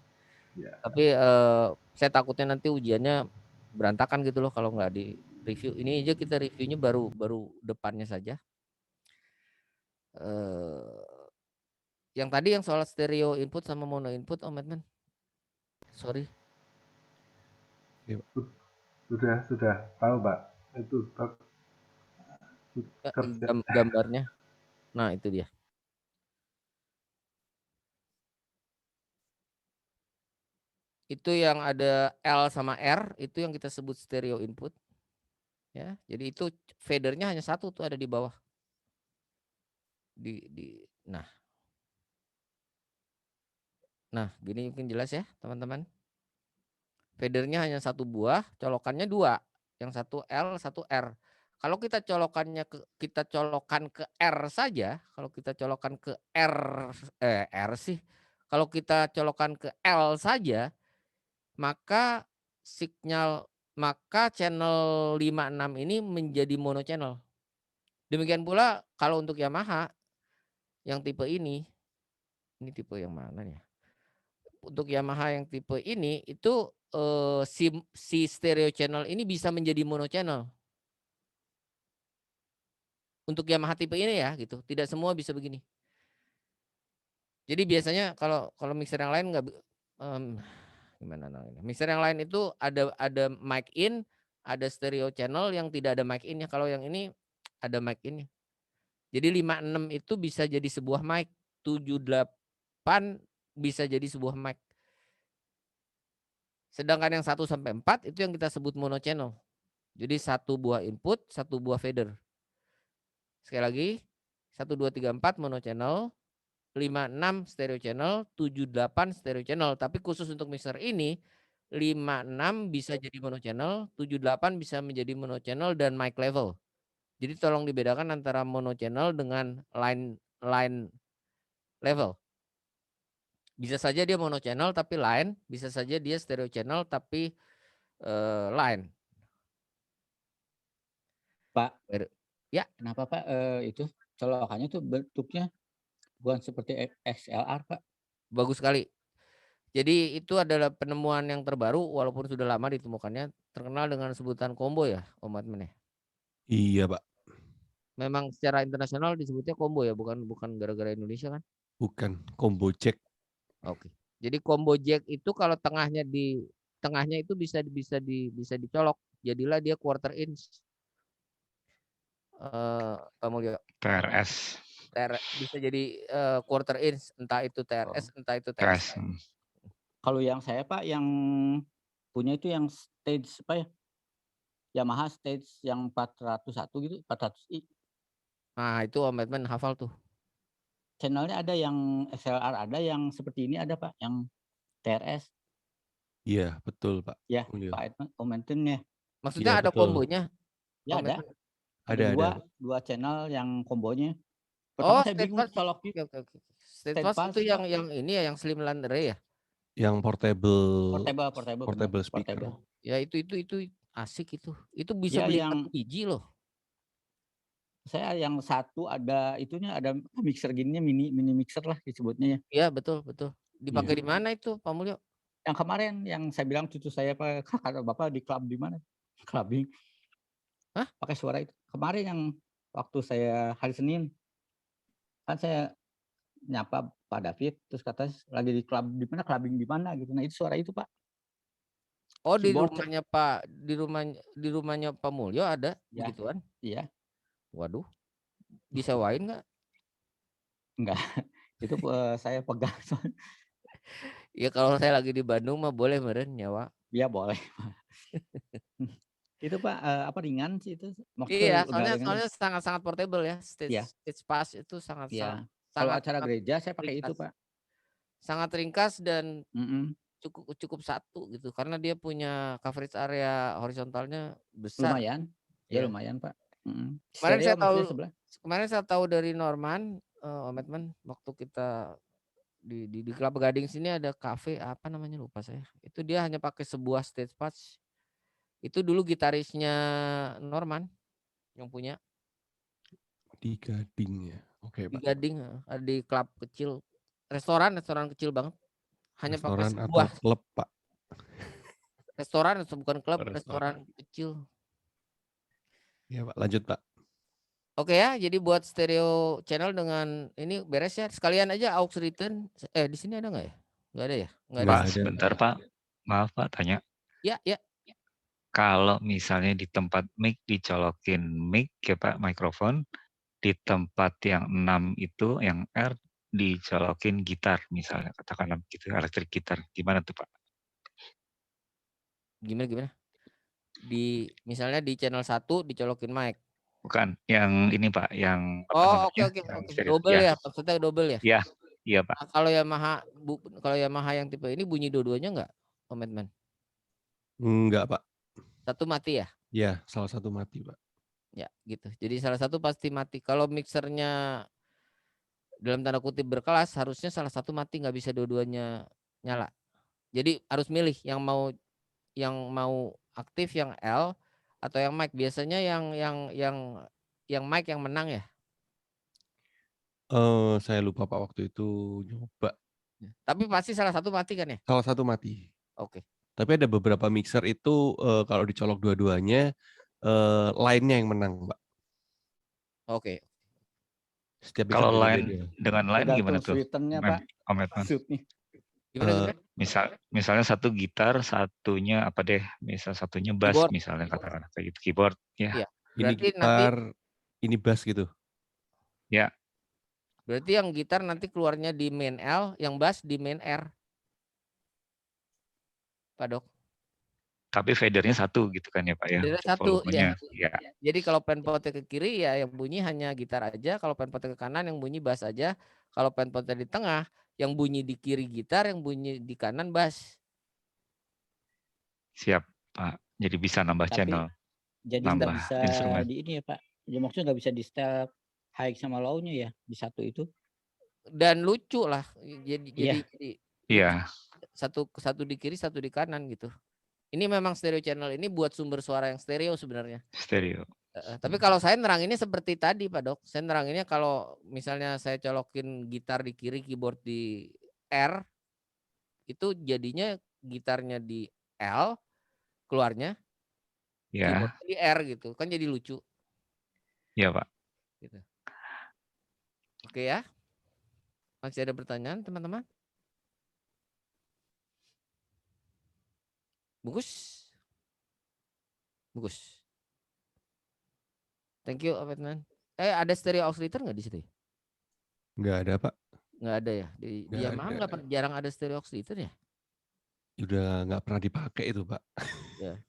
Ya. Tapi saya takutnya nanti ujiannya berantakan gitu loh kalau nggak di review. Ini aja kita reviewnya baru depannya saja. Yang tadi yang soal stereo input sama mono input, Om Edman. Sorry. Sudah tahu, Pak. Itu gambarnya. Nah, itu dia. Itu yang ada L sama R, itu yang kita sebut stereo input. Ya, jadi itu fadernya hanya satu tuh ada di bawah. Nah, gini mungkin jelas ya teman-teman. Fadernya hanya satu buah, colokannya dua, yang satu L, satu R. Kalau kita colokan ke R saja, kalau kita colokan ke R sih, kalau kita colokan ke L saja, maka channel 56 ini menjadi mono channel. Demikian pula kalau untuk Yamaha yang tipe ini tipe yang mana ya? Untuk Yamaha yang tipe ini itu si stereo channel ini bisa menjadi mono channel. Untuk Yamaha tipe ini ya gitu, tidak semua bisa begini. Jadi biasanya kalau mixer yang lain nggak gimana namanya? Mixer yang lain itu ada mic in, ada stereo channel yang tidak ada mic in-nya. Kalau yang ini ada mic in-nya. Jadi 56 itu bisa jadi sebuah mic, 78 bisa jadi sebuah mic. Sedangkan yang 1 sampai 4 itu yang kita sebut mono channel. Jadi satu buah input, satu buah fader. Sekali lagi, 1 2 3 4 mono channel, 5 6 stereo channel, 7 8 stereo channel. Tapi khusus untuk mixer ini 5 6 bisa jadi mono channel, 7 8 bisa menjadi mono channel dan mic level. Jadi tolong dibedakan antara mono channel dengan line level. Bisa saja dia mono channel tapi line, bisa saja dia stereo channel tapi line. Pak, ya. Kenapa Pak itu colokannya tuh bentuknya bukan seperti XLR Pak? Bagus sekali. Jadi itu adalah penemuan yang terbaru walaupun sudah lama ditemukannya, terkenal dengan sebutan combo ya, Om Admin ya? Iya, Pak. Memang secara internasional disebutnya combo ya, bukan gara-gara Indonesia kan? Bukan, combo jack. Oke. Jadi combo jack itu kalau tengahnya itu bisa dicolok, jadilah dia quarter inch. Pak Mulyo. TRS. Bisa jadi quarter inch, entah itu TRS, entah itu TRS. Kalau yang saya Pak yang punya itu yang stage apa ya? Yamaha stage yang 401 gitu, 400i. Nah, itu Om Edman hafal tuh. Channelnya ada yang XLR, ada yang seperti ini ada Pak, yang TRS. Iya, betul Pak. Ya, Pak Edman ya. Maksudnya Iya, ada betul. kombonya? Ya ada. Ada. Dua channel yang kombonya. Oh, Pertama saya bingung colok. Oke. State pass itu yang ini ya, yang Slimline Array ya? Yang portable speaker. Ya itu asik itu. Itu bisa beli 1 biji loh. Saya yang satu ada itunya, ada mixer gininya, mini mixer lah disebutnya ya. Iya, betul. Dipakai di mana itu, Pak Mulyo? Yang kemarin yang saya bilang cucu saya Pak, kata Bapak di klub di mana? Clubbing. Hah? Pakai suara itu. Kemarin yang waktu saya hari Senin. Kan saya nyapa Pak David, terus kata lagi di klub di mana, clubbing di mana gitu. Nah, itu suara itu, Pak. Oh, di rumahnya Pak, di rumahnya Pak Mulyo ada begituan? Iya. Waduh. Disewain nggak? Enggak. Itu saya pegang. Ya kalau saya lagi di Bandung mah boleh meren nyawa. Iya, boleh, Pak. Itu Pak apa ringan sih itu? Iya, soalnya sangat portable ya. Stage pass itu sangat. Kalau acara gereja saya pakai itu Pak. Sangat ringkas dan cukup satu gitu, karena dia punya coverage area horizontalnya besar. Lumayan. Ya lumayan Pak. Kemarin saya tahu dari Norman, Om Edman, waktu kita di Kelapa Gading sini ada cafe apa namanya lupa saya. Itu dia hanya pakai sebuah stage pass. Itu dulu gitarisnya Norman yang punya. Di Gading ya. Oke, Pak. Di Gading, ada di klub kecil. Restoran kecil banget. Hanya restoran pakai sebuah. Atau klub, Pak? Restoran atau bukan klub, restoran kecil. Ya, Pak. Lanjut, Pak. Oke ya, jadi buat stereo channel dengan ini beres ya. Sekalian aja aux return. Di sini ada nggak ya? Nggak ada ya? Nggak ada. Sebentar Pak. Maaf Pak, tanya. Ya. Kalau misalnya di tempat mic dicolokin mic ya Pak, mikrofon, di tempat yang 6 itu, yang R, dicolokin gitar misalnya, katakanlah gitu, elektrik gitar. Gimana tuh Pak? Gimana? misalnya di channel 1 dicolokin mic. Bukan, yang ini Pak, yang apa Oh, namanya? oke. Yang stereo. Double Ya, ya, maksudnya double ya? iya, iya Pak. Nah, kalau Yamaha yang tipe ini bunyi dua-duanya enggak, Om Edman? Enggak, Pak. Satu mati ya? Ya, salah satu mati, Pak. Ya, gitu. Jadi salah satu pasti mati. Kalau mixernya dalam tanda kutip berkelas, harusnya salah satu mati, nggak bisa dua-duanya nyala. Jadi harus milih yang mau aktif yang L atau yang mic. Biasanya yang mic yang menang ya. Saya lupa Pak waktu itu nyoba. Tapi pasti salah satu mati kan ya? Salah satu mati. Oke. Tapi ada beberapa mixer itu kalau dicolok dua-duanya line-nya yang menang, Pak. Oke. Setiap mixer Kalau beda-beda. line dengan line gimana tuh? Switternya Pak. Om Edman? Gimana? Misalnya satu gitar, satunya apa deh? Misal satunya bass, Keyboard. misalnya katakan kayak gitu, keyboard, ya. Iya. Ini Berarti gitar, ini bass gitu. Ya, Berarti yang gitar nanti keluarnya di main L, yang bass di main R. Pak Dok. tapi fadernya satu gitu kan ya Pak ya? Fadernya satu, volumenya. Ya. Jadi kalau penpotnya ke kiri ya yang bunyi hanya gitar aja, kalau penpotnya ke kanan yang bunyi bass aja, kalau penpotnya di tengah yang bunyi di kiri gitar, yang bunyi di kanan bass. Siap Pak. Jadi bisa nambah Tapi channel, jadi nambah nggak bisa instrumen. di ini ya Pak. Ya maksudnya nggak bisa di setel high sama low-nya ya di satu itu. Dan lucu lah. Jadi Iya. satu di kiri, satu di kanan gitu. Ini memang stereo channel ini buat sumber suara yang stereo sebenarnya. Stereo. Tapi kalau saya neranginnya seperti tadi Pak Dok. Saya neranginnya kalau misalnya saya colokin gitar di kiri, keyboard di R, itu jadinya gitarnya di L, keluarnya Ya, keyboard di R gitu. Kan jadi lucu. iya Pak. Gitu. Oke ya. Masih ada pertanyaan teman-teman? Bagus. Thank you, Abedman. Ada stereo oscillator nggak di situ? Nggak ada, Pak. Nggak ada ya. Di Yamaha jarang ada stereo oscillator ya? Udah nggak pernah dipakai itu, Pak. Ya.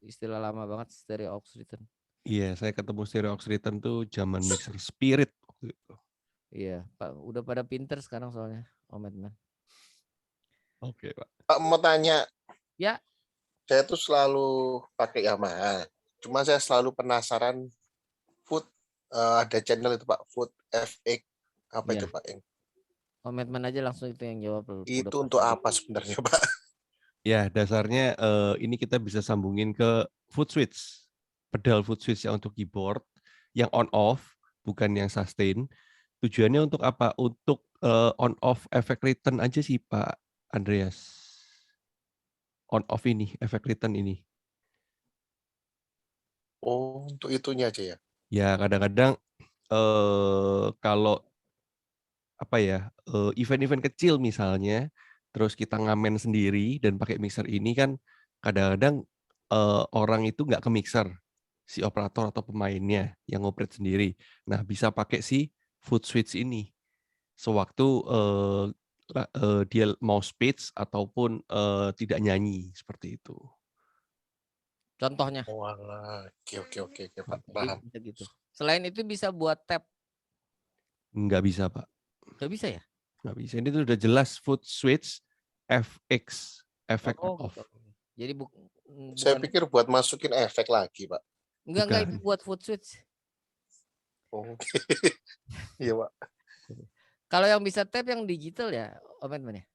Istilah lama banget stereo oscillator. Iya, saya ketemu stereo oscillator tuh zaman mixer Spirit waktu itu. Iya, Pak. Udah pada pinter sekarang soalnya, Om Edman. Oke, Pak. Pak mau tanya. Ya. Saya tuh selalu pakai Yamaha. Cuma saya selalu penasaran Foot ada channel itu Pak, Foot FX apa itu Pak yang? Om Edman aja langsung itu yang jawab. Itu untuk apa sebenarnya Pak? Ya, dasarnya ini kita bisa sambungin ke foot switch. Pedal foot switch yang untuk keyboard, yang on off, bukan yang sustain. Tujuannya untuk apa? Untuk on off efek return aja sih Pak Andreas. On off ini, efek return ini. Oh, untuk itunya aja ya? Ya, kadang-kadang kalau apa ya, event-event kecil misalnya, terus kita ngamen sendiri dan pakai mixer ini kan kadang-kadang orang itu nggak ke mixer, si operator atau pemainnya yang ngoperate sendiri. Nah, bisa pakai si foot switch ini sewaktu dia mau speech ataupun tidak nyanyi seperti itu. Contohnya. Oke Pak. Paham. Gitu. Selain itu bisa buat tab. Nggak bisa Pak. Nggak bisa ya? Nggak bisa. Ini tuh udah jelas foot switch FX, efek off. Jadi saya pikir buat masukin efek lagi Pak. Enggak itu buat foot switch. Oke. Iya Pak. Kalau yang bisa tab yang digital ya, Om Edman ya?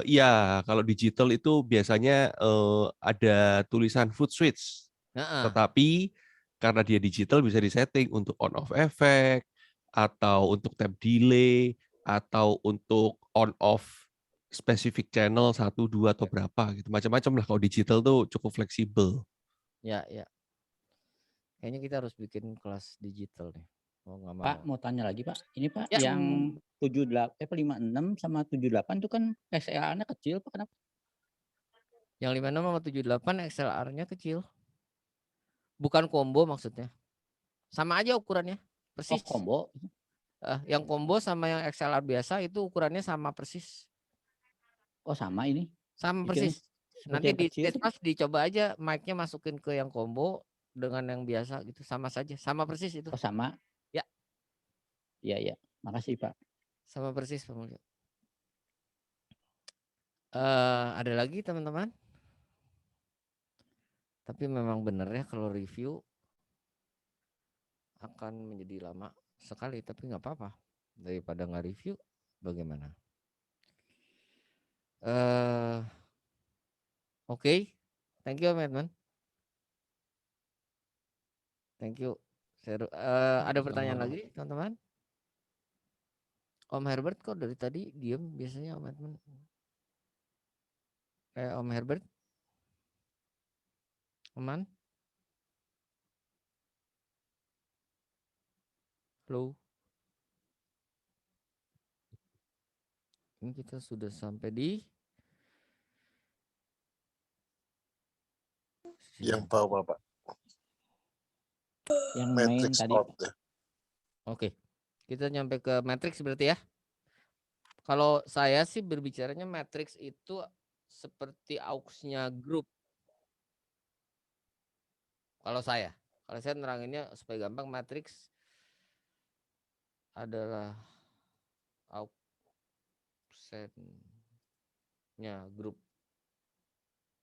Ya, kalau digital itu biasanya ada tulisan foot switch. Tetapi karena dia digital bisa disetting untuk on off efek atau untuk tab delay atau untuk on off specific channel 1, 2 atau berapa gitu. Macam-macam lah kalau digital tuh cukup fleksibel. Ya. Kayaknya kita harus bikin kelas digital nih. Pak, mau tanya lagi Pak. Ini Pak yang 56 sama 78 itu kan XLR-nya kecil Pak, kenapa? Yang 56 sama 78 XLR-nya kecil. Bukan combo maksudnya. Sama aja ukurannya, persis. Oh, combo. Yang combo sama yang XLR biasa itu ukurannya sama persis. Oh, sama ini. Sama persis. Seperti Nanti yang di kecil. stage pas dicoba aja mic-nya masukin ke yang combo dengan yang biasa gitu, sama saja, sama persis itu. Oh sama? Ya. Iya. Makasih Pak. Sama persis Pak Mulyo. Ada lagi teman-teman? Tapi memang benar ya kalau review akan menjadi lama sekali, tapi nggak apa-apa. Daripada nggak review, bagaimana? Oke. Thank you teman-teman. Thank you. Ada pertanyaan Sama-sama. lagi teman-teman? Om Herbert kok dari tadi diem biasanya Om Edmund? Om Herbert? Aman? Halo? Ini kita sudah sampai di Yang bawah Pak. Yang main Matrix tadi. out ya. Oke. Kita nyampe ke matrix berarti ya. Kalau saya sih berbicaranya matrix itu seperti auksnya grup. Kalau saya neranginnya supaya gampang, matrix adalah auksennya grup.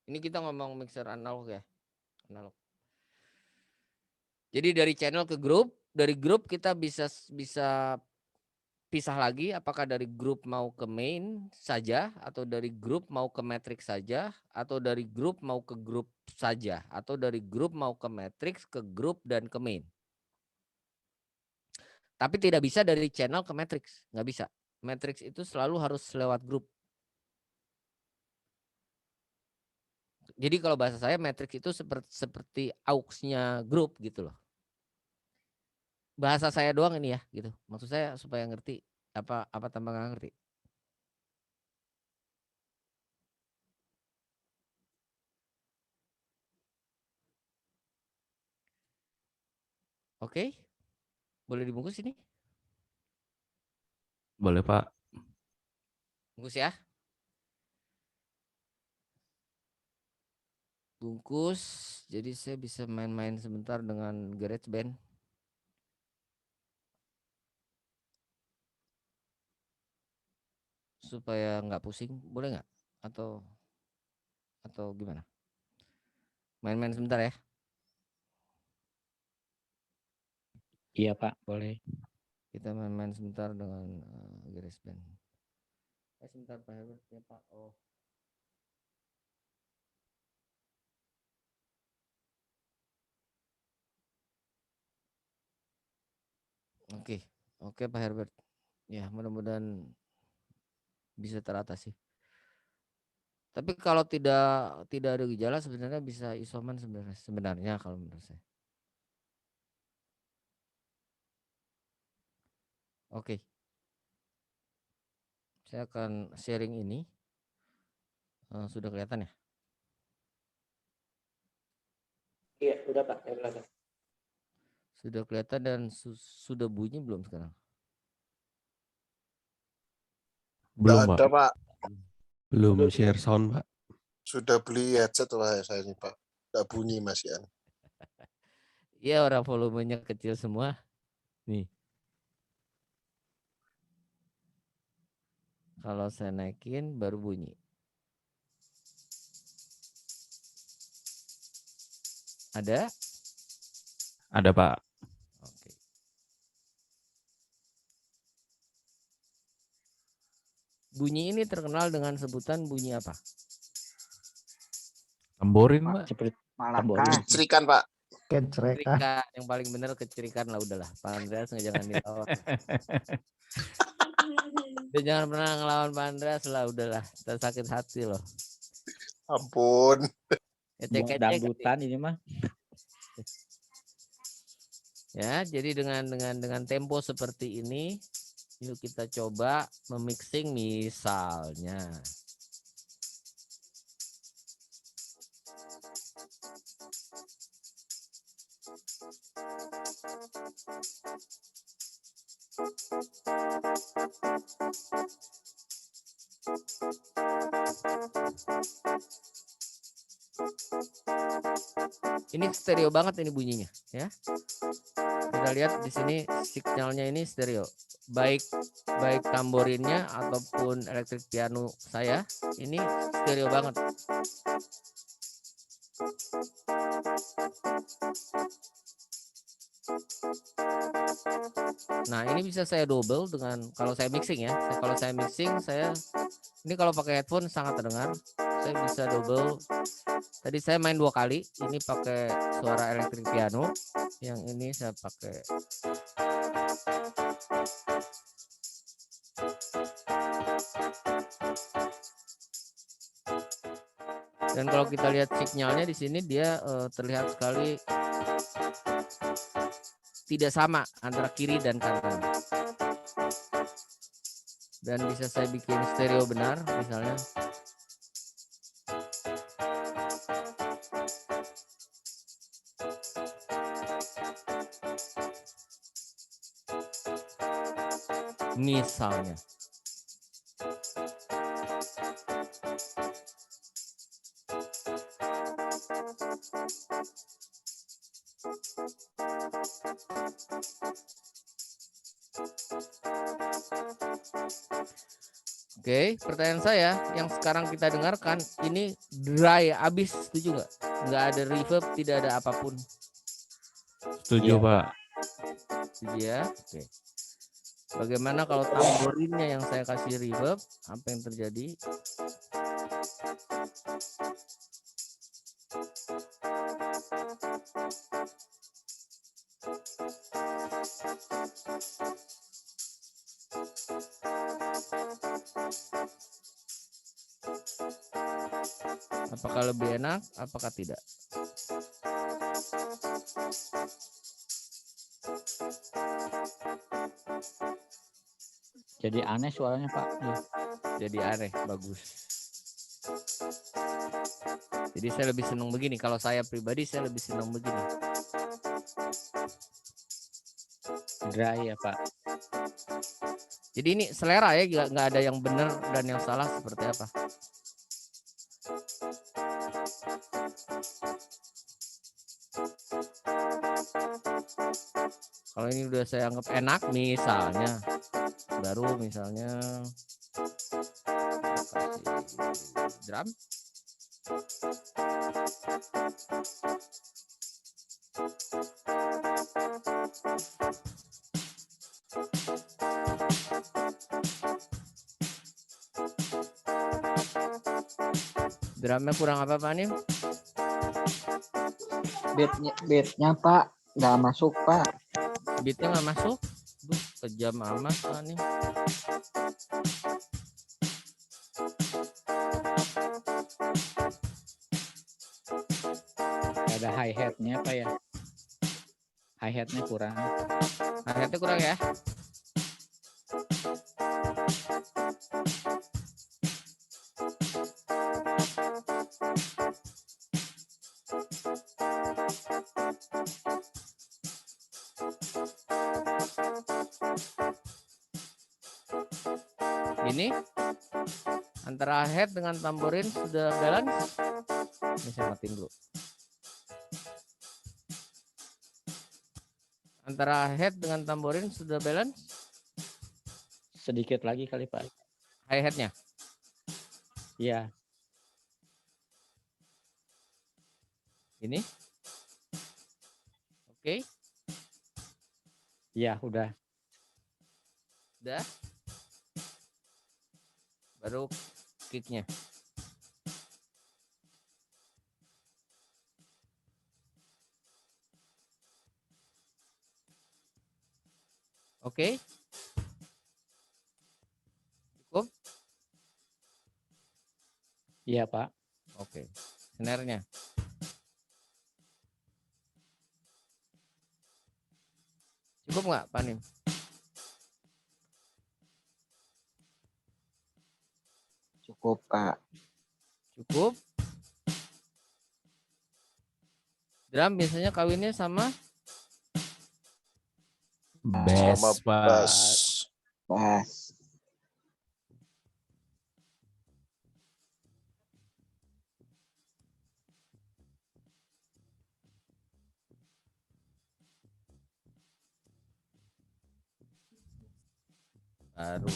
Ini kita ngomong mixer analog ya. Analog. Jadi dari channel ke grup, dari grup kita bisa pisah lagi apakah dari grup mau ke main saja atau dari grup mau ke matrix saja atau dari grup mau ke grup saja atau dari grup mau ke matrix, ke grup dan ke main. Tapi tidak bisa dari channel ke matrix, nggak bisa. Matrix itu selalu harus lewat grup. Jadi kalau bahasa saya matrix itu seperti auksnya grup gitu loh. Bahasa saya doang ini ya gitu. Maksud saya supaya ngerti apa tambah nggak ngerti. Oke. Boleh dibungkus ini? Boleh Pak. Bungkus ya. Bungkus. Jadi saya bisa main-main sebentar dengan GarageBand. Supaya nggak pusing, boleh nggak? Atau gimana? Main-main sebentar ya. Iya Pak, boleh. Kita main-main sebentar dengan GarageBand. Sebentar Pak Herbert ya Pak. Oh. Oke Pak Herbert. Ya mudah-mudahan bisa teratasi. Tapi kalau tidak ada gejala sebenarnya bisa isoman sebenarnya kalau menurut saya. Oke. Saya akan sharing ini. Sudah kelihatan ya? Iya, udah Pak. Sudah kelihatan dan sudah bunyi belum sekarang? Belum Nggak Pak. ada Pak. Belum share sound Pak. Sudah beli headset lah saya ini Pak. Nggak bunyi Mas Ian. Iya orang volumenya kecil semua. Nih. Kalau saya naikin baru bunyi. Ada? Ada Pak. Oke. Bunyi ini terkenal dengan sebutan bunyi apa? Tamborin Pak. Seperti Malangkah. Kecerikan Pak. Kecerikan, yang paling benar kecerikan lah udahlah. Pak Andreas jangan dilawan. Jangan pernah ngelawan Pak Andreas lah udahlah. Kita sakit hati loh. Ampun. Buat dangdutan ini mah. Ya, jadi dengan tempo seperti ini, yuk kita coba memixing misalnya. Ini stereo banget ini bunyinya, ya. Kita lihat di sini signalnya ini stereo. Baik tamborinnya ataupun elektrik piano saya ini stereo banget. Nah, ini bisa saya double dengan kalau saya mixing ya. Kalau saya mixing, ini kalau pakai headphone sangat terdengar. Saya bisa double. Tadi saya main 2 kali. Ini pakai suara elektrik piano. Yang ini saya pakai dan kalau kita lihat signalnya di sini dia terlihat sekali tidak sama antara kiri dan kanan. Dan bisa saya bikin stereo benar misalnya. Misalnya. Oke, pertanyaan saya yang sekarang kita dengarkan ini dry abis, setuju nggak? Nggak ada reverb, tidak ada apapun. Setuju, Pak. Setuju ya? Oke. Bagaimana kalau tamborinnya yang saya kasih reverb? Apa yang terjadi? Apakah lebih enak? Apakah tidak? Jadi aneh suaranya Pak. Jadi aneh, bagus. Jadi saya lebih senang begini. Kalau saya pribadi saya lebih senang begini. Dry ya Pak. Jadi ini selera ya, nggak ada yang benar dan yang salah seperti apa. Kalau ini udah saya anggap enak misalnya, baru misalnya kasih drum. Drumnya kurang apa Pak Nim? Beatnya Pak nggak masuk Pak. Beatnya nggak masuk? Duh, kejam amat Pak Nim. Ada hi-hatnya Pak ya. Hi-hatnya kurang. Hi-hatnya kurang ya? Ini antara head dengan tamborin sudah balance. Ini saya matiin dulu. Antara head dengan tamborin sudah balance. Sedikit lagi kali Pak. Hi-hatnya. Iya. Ini. Oke. Iya, udah. Udah. Baru kicknya. Oke. Cukup? Iya Pak. Oke. Snare-nya. Cukup nggak Pak Nim? Cukup Pak. Cukup. Drum biasanya kawinnya sama bass, Pak. Bass. Baru.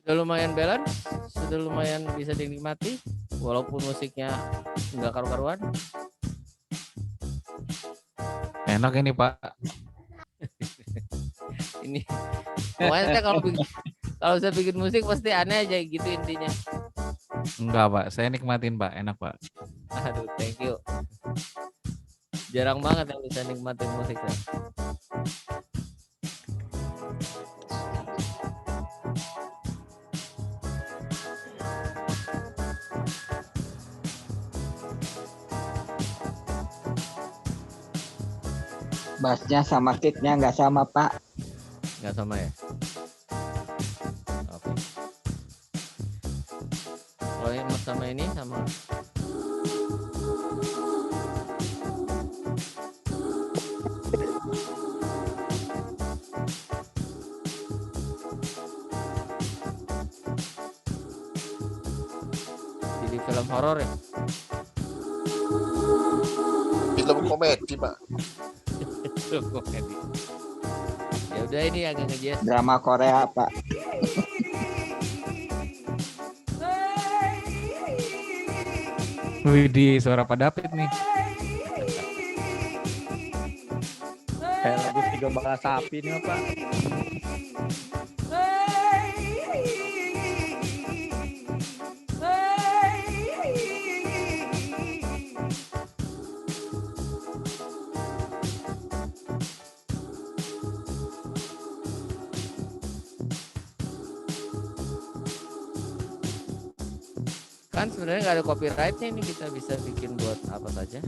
Sudah lumayan balance, sudah lumayan bisa dinikmati, walaupun musiknya nggak karu-karuan. Enak ini Pak. Ini pokoknya saya kalau saya bikin musik pasti aneh aja gitu intinya. Enggak Pak, saya nikmatin Pak, enak Pak. Aduh, thank you. Jarang banget yang bisa nikmatin musik ya. Bassnya sama kicknya nggak sama, Pak. Nggak sama ya? Oke. Kalau yang sama ini sama. Jadi film horor ya? Film komedi, Pak. Film komedi. Ya udah ini agak ngejazz. Drama Korea, Pak. Widih, suara Pak David nih. Kayak lagu Tiga Bala Sapi nih Pak. Kan sebenarnya nggak ada copyrightnya, ini kita bisa bikin buat apa saja.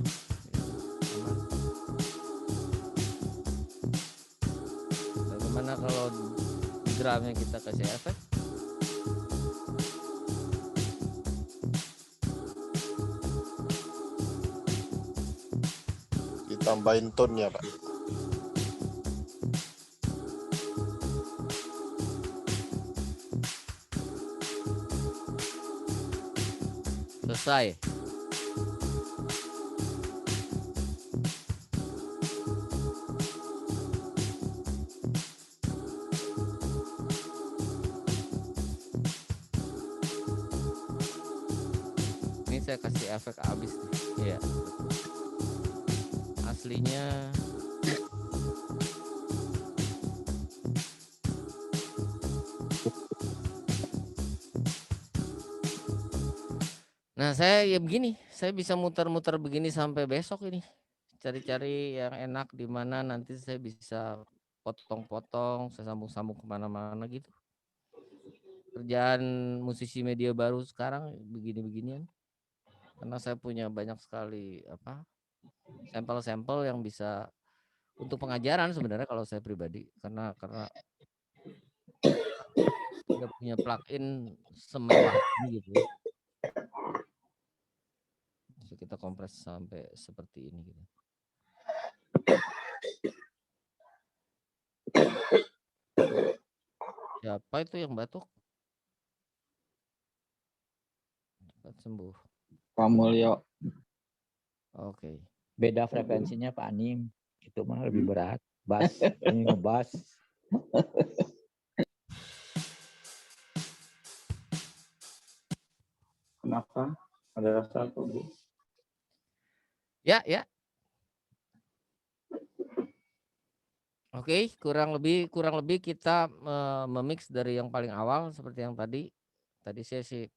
Bagaimana kalau drumnya kita kasih efek? Ditambahin tone ya, Pak. Selesai. Ini saya kasih efek habis nih. Iya. Aslinya nah, saya ya begini, saya bisa muter-muter begini sampai besok ini. Cari-cari yang enak di mana nanti saya bisa potong-potong, saya sambung-sambung kemana-mana gitu. Kerjaan musisi media baru sekarang begini-beginian. Karena saya punya banyak sekali sampel-sampel yang bisa untuk pengajaran sebenarnya kalau saya pribadi, karena tidak punya plugin semewah ini gitu ya. Bisa kita kompres sampai seperti ini gitu. Siapa itu yang batuk? Cepat sembuh. Pak Mulyo. Oke. Beda frekuensinya Pak Anim. Itu mah lebih berat. Bass, ini ngebass. Kenapa? Ada rasa apa, Bu? Ya. Oke, kurang lebih kita memix dari yang paling awal seperti yang tadi. Tadi saya sih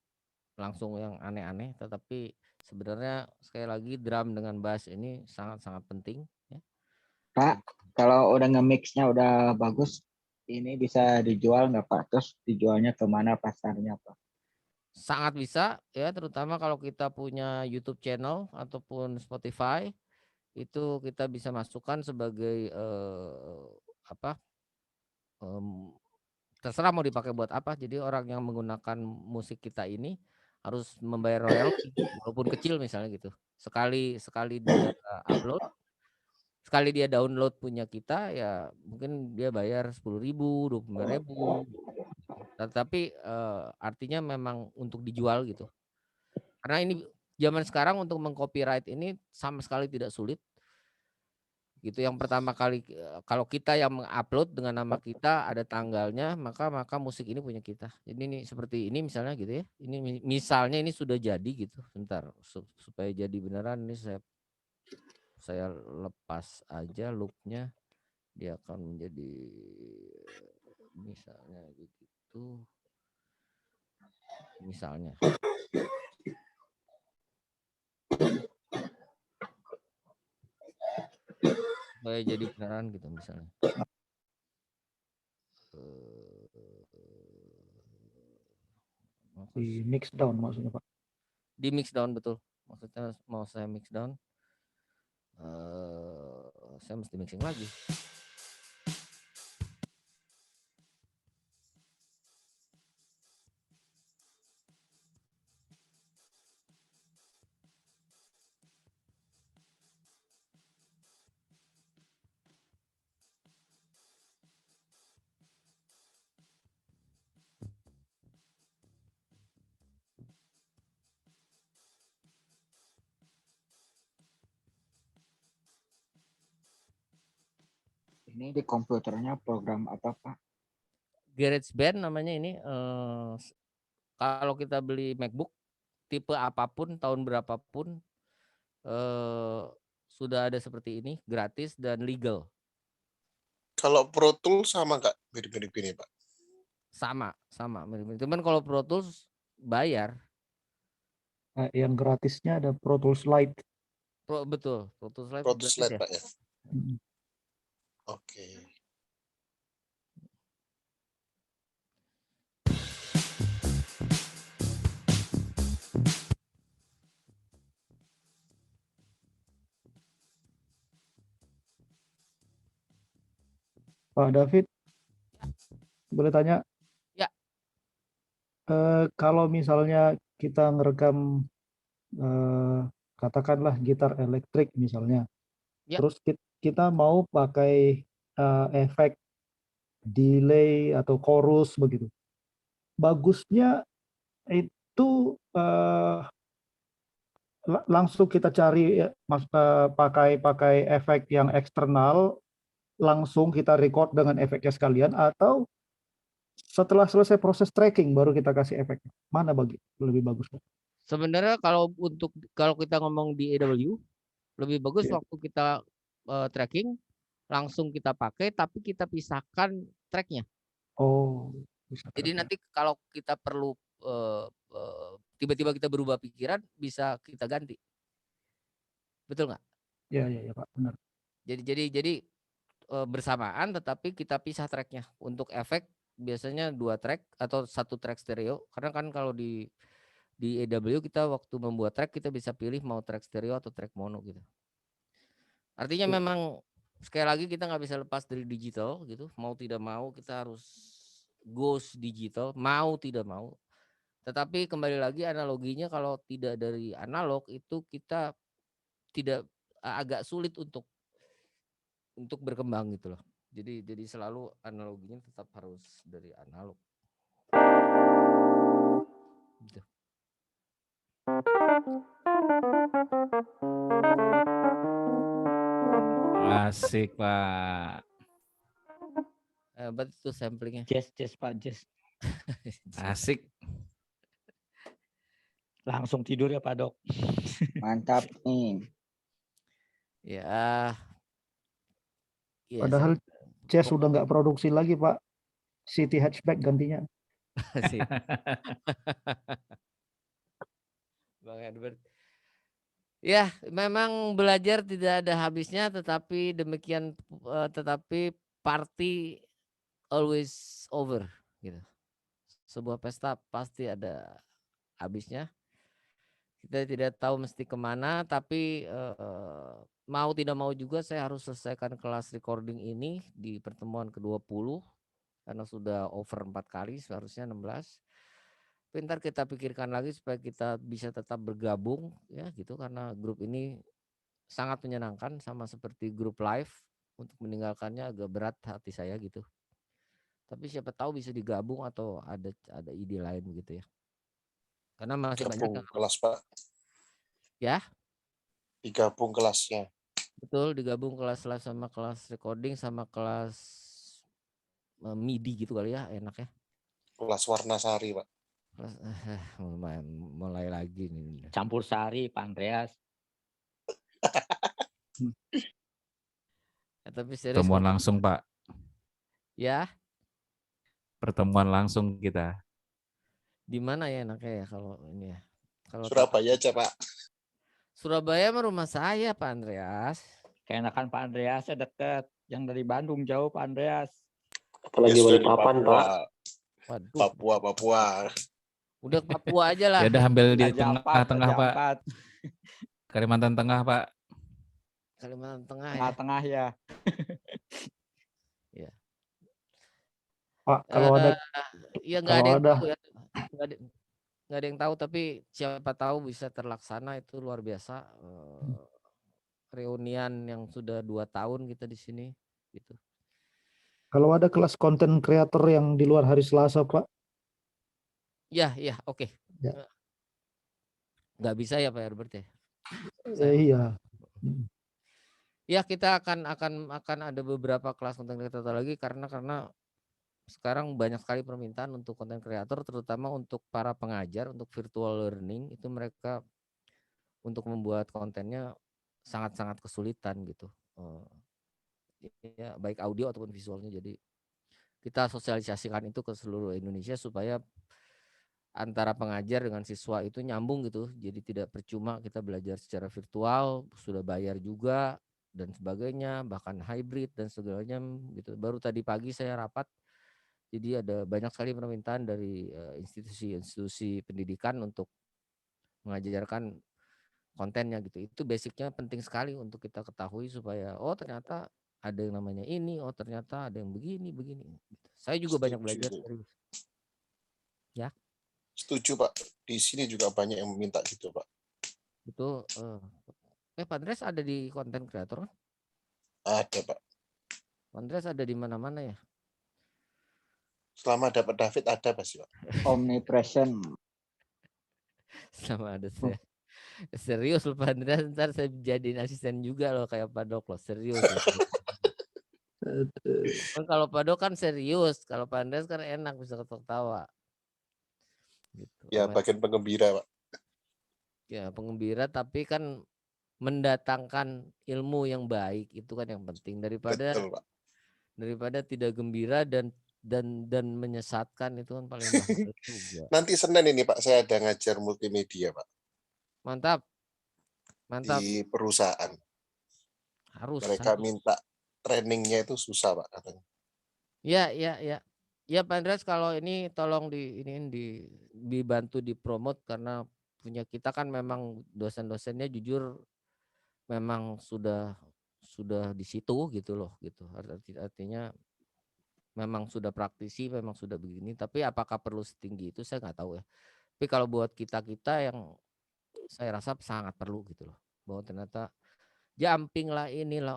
langsung yang aneh-aneh, tetapi sebenarnya sekali lagi drum dengan bass ini sangat-sangat penting ya. Pak, kalau udah nge-mixnya udah bagus, ini bisa dijual nggak Pak? Terus dijualnya kemana pasarnya Pak? Sangat bisa ya, terutama kalau kita punya YouTube channel ataupun Spotify, itu kita bisa masukkan sebagai terserah mau dipakai buat apa. Jadi orang yang menggunakan musik kita ini harus membayar royalti walaupun kecil misalnya gitu. Sekali dia upload, sekali dia download punya kita ya mungkin dia bayar 10.000, 25.000. Tetapi artinya memang untuk dijual gitu. Karena ini zaman sekarang untuk mengcopyright ini sama sekali tidak sulit. Gitu. Yang pertama kali kalau kita yang mengupload dengan nama kita ada tanggalnya, maka musik ini punya kita. Jadi ini seperti ini misalnya gitu ya. Ini misalnya ini sudah jadi gitu. Bentar supaya jadi beneran ini saya lepas aja loopnya, dia akan menjadi misalnya begitu. Misalnya. Supaya jadi beneran gitu misalnya. Di mix down maksudnya Pak. Di mix down betul. Maksudnya mau saya mix down. Saya mesti mixing lagi. Ini di komputernya program apa Pak? GarageBand namanya ini. Kalau kita beli MacBook tipe apapun tahun berapapun sudah ada seperti ini, gratis dan legal. Kalau Pro Tools sama nggak mirip-mirip ini Pak? Sama mirip-mirip. Cuman kalau Pro Tools bayar. Yang gratisnya ada Pro Tools Lite. Betul, Pro Tools Lite Pro Tools gratis Lite ya. Pak ya. Oke. Pak David, boleh tanya? Ya. Kalau misalnya kita ngerekam katakanlah gitar elektrik misalnya, Ya. terus kita mau pakai efek delay atau chorus begitu, bagusnya itu langsung kita cari pakai efek yang eksternal, langsung kita record dengan efeknya sekalian, atau setelah selesai proses tracking baru kita kasih efeknya? Mana lebih bagus? Sebenarnya kalau kita ngomong di AW lebih bagus waktu kita tracking langsung kita pakai, tapi kita pisahkan tracknya. Oh. Jadi nanti kalau kita perlu tiba-tiba kita berubah pikiran bisa kita ganti. Betul nggak? Ya Pak, benar. Jadi bersamaan tetapi kita pisah tracknya. Untuk efek biasanya 2 track atau 1 track stereo. Karena kan kalau di AW kita waktu membuat track kita bisa pilih mau track stereo atau track mono gitu. Artinya memang sekali lagi kita nggak bisa lepas dari digital gitu. Mau tidak mau kita harus goes digital, mau tidak mau. Tetapi kembali lagi analoginya kalau tidak dari analog itu kita tidak agak sulit untuk berkembang gitu loh. Jadi selalu analoginya tetap harus dari analog. Gitu. Asik Pak. Hebat itu samplingnya. Jazz Pak, jazz. Asik. Langsung tidur ya Pak Dok. Mantap nih. Ya. Padahal Jazz sudah nggak produksi lagi Pak. City Hatchback gantinya. Bang Edward. Ya, memang belajar tidak ada habisnya, tetapi demikian tetapi party always over gitu. Sebuah pesta pasti ada habisnya. Kita tidak tahu mesti kemana, tapi mau tidak mau juga saya harus selesaikan kelas recording ini di pertemuan ke-20 karena sudah over 4 kali, seharusnya 16. Pintar kita pikirkan lagi supaya kita bisa tetap bergabung ya gitu, karena grup ini sangat menyenangkan, sama seperti grup live. Untuk meninggalkannya agak berat hati saya gitu. Tapi siapa tahu bisa digabung atau ada ide lain gitu ya. Karena masih banyak Gabung kelas, Pak. ya, Digabung kelasnya. betul, digabung kelas live sama kelas recording sama kelas MIDI gitu kali ya, enak ya. Kelas Warnasari, Pak. Mulai lagi nih. Campur sari, Pak Andreas. Tapi serius Pertemuan kalau- langsung, Pak. ya, Pertemuan langsung kita. di mana ya enaknya ya kalau ini ya? Kalau Surabaya aja, Pak. Surabaya mah rumah saya, Pak Andreas. Keenakan Pak Andreas deket. Yang dari Bandung jauh, Pak Andreas. Apalagi Balikpapan, Pak. Waduh, Papua. udah Papua aja lah. Ya udah ambil di Raja Ampat, tengah-tengah, Raja Pak. Ampat. Kalimantan Tengah, Pak. Kalimantan Tengah ya. Tengah-tengah ya. Ya. Pak, kalau ada Ya nggak ada kalau yang ada tahu ya. Nggak ada yang tahu, tapi siapa tahu bisa terlaksana, itu luar biasa. Reunian yang sudah 2 tahun kita di sini gitu. kalau ada kelas konten kreator yang di luar hari Selasa, Pak. Ya, oke. Ya. Nggak bisa ya Pak Herbert ya? Iya. Ya, kita akan ada beberapa kelas konten kreator lagi karena sekarang banyak sekali permintaan untuk konten kreator, terutama untuk para pengajar, untuk virtual learning itu mereka untuk membuat kontennya sangat-sangat kesulitan gitu. Ya, baik audio ataupun visualnya. Jadi kita sosialisasikan itu ke seluruh Indonesia supaya antara pengajar dengan siswa itu nyambung gitu. Jadi tidak percuma kita belajar secara virtual, sudah bayar juga dan sebagainya, bahkan hybrid dan segalanya gitu. Baru tadi pagi saya rapat, jadi ada banyak sekali permintaan dari institusi-institusi pendidikan untuk mengajarkan kontennya gitu. Itu basicnya penting sekali untuk kita ketahui supaya ternyata ada yang namanya ini, ternyata ada yang begini. Gitu. Saya juga banyak belajar serius. Ya. Setuju, Pak. Di sini juga banyak yang meminta gitu, Pak. Itu Pak Andres ada di konten kreator kan? Ada, Pak. Pak Andres ada di mana-mana ya? Selama dapat David ada pasti, Pak. Omnipresent. Sama ada saya. Serius loh Pak Andres, ntar saya jadiin asisten juga loh kayak Pak Dok loh, serius. Kalau Pak Dok kan serius, kalau Pak Andres kan enak bisa ketawa. Gitu. Ya, bagian penggembira, Pak. Ya, penggembira, tapi kan mendatangkan ilmu yang baik itu kan yang penting daripada Betul, Pak. Daripada tidak gembira dan menyesatkan, itu kan paling bahaya juga. Nanti Senin ini, Pak, saya ada ngajar multimedia, Pak. Mantap. Di perusahaan. Mereka minta trainingnya itu susah, Pak, katanya. Ya. Ya Pak Andreas, kalau ini tolong dibantu dipromot, karena punya kita kan memang dosen-dosennya jujur memang sudah di situ gitu loh gitu. Artinya memang sudah praktisi, memang sudah begini, tapi apakah perlu setinggi itu saya nggak tahu ya. Tapi kalau buat kita yang saya rasa sangat perlu gitu loh, bahwa ternyata jumping lah, inilah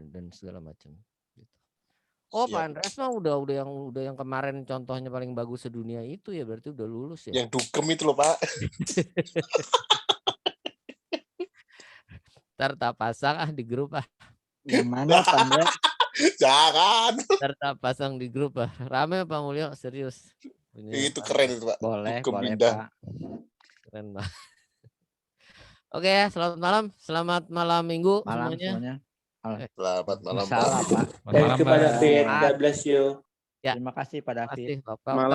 dan segala macam. Oh, Pak Andreas mah udah yang kemarin contohnya paling bagus sedunia itu ya, berarti udah lulus ya. Yang dugem itu loh, Pak. Ntar tak pasang di grup ah. Yang mana Pak Andreas? Jangan. Ntar tak pasang di grup ah. Rame Pak Mulyo, serius. Itu keren itu, Pak. Boleh, dugem boleh indah. Pak. Keren Pak. Oke ya, selamat malam minggu semuanya. Selamat malam, Salam, Pak. Thank you, Pak David. God bless you. Ya. Terima kasih Pak David. Terima kasih Bapak.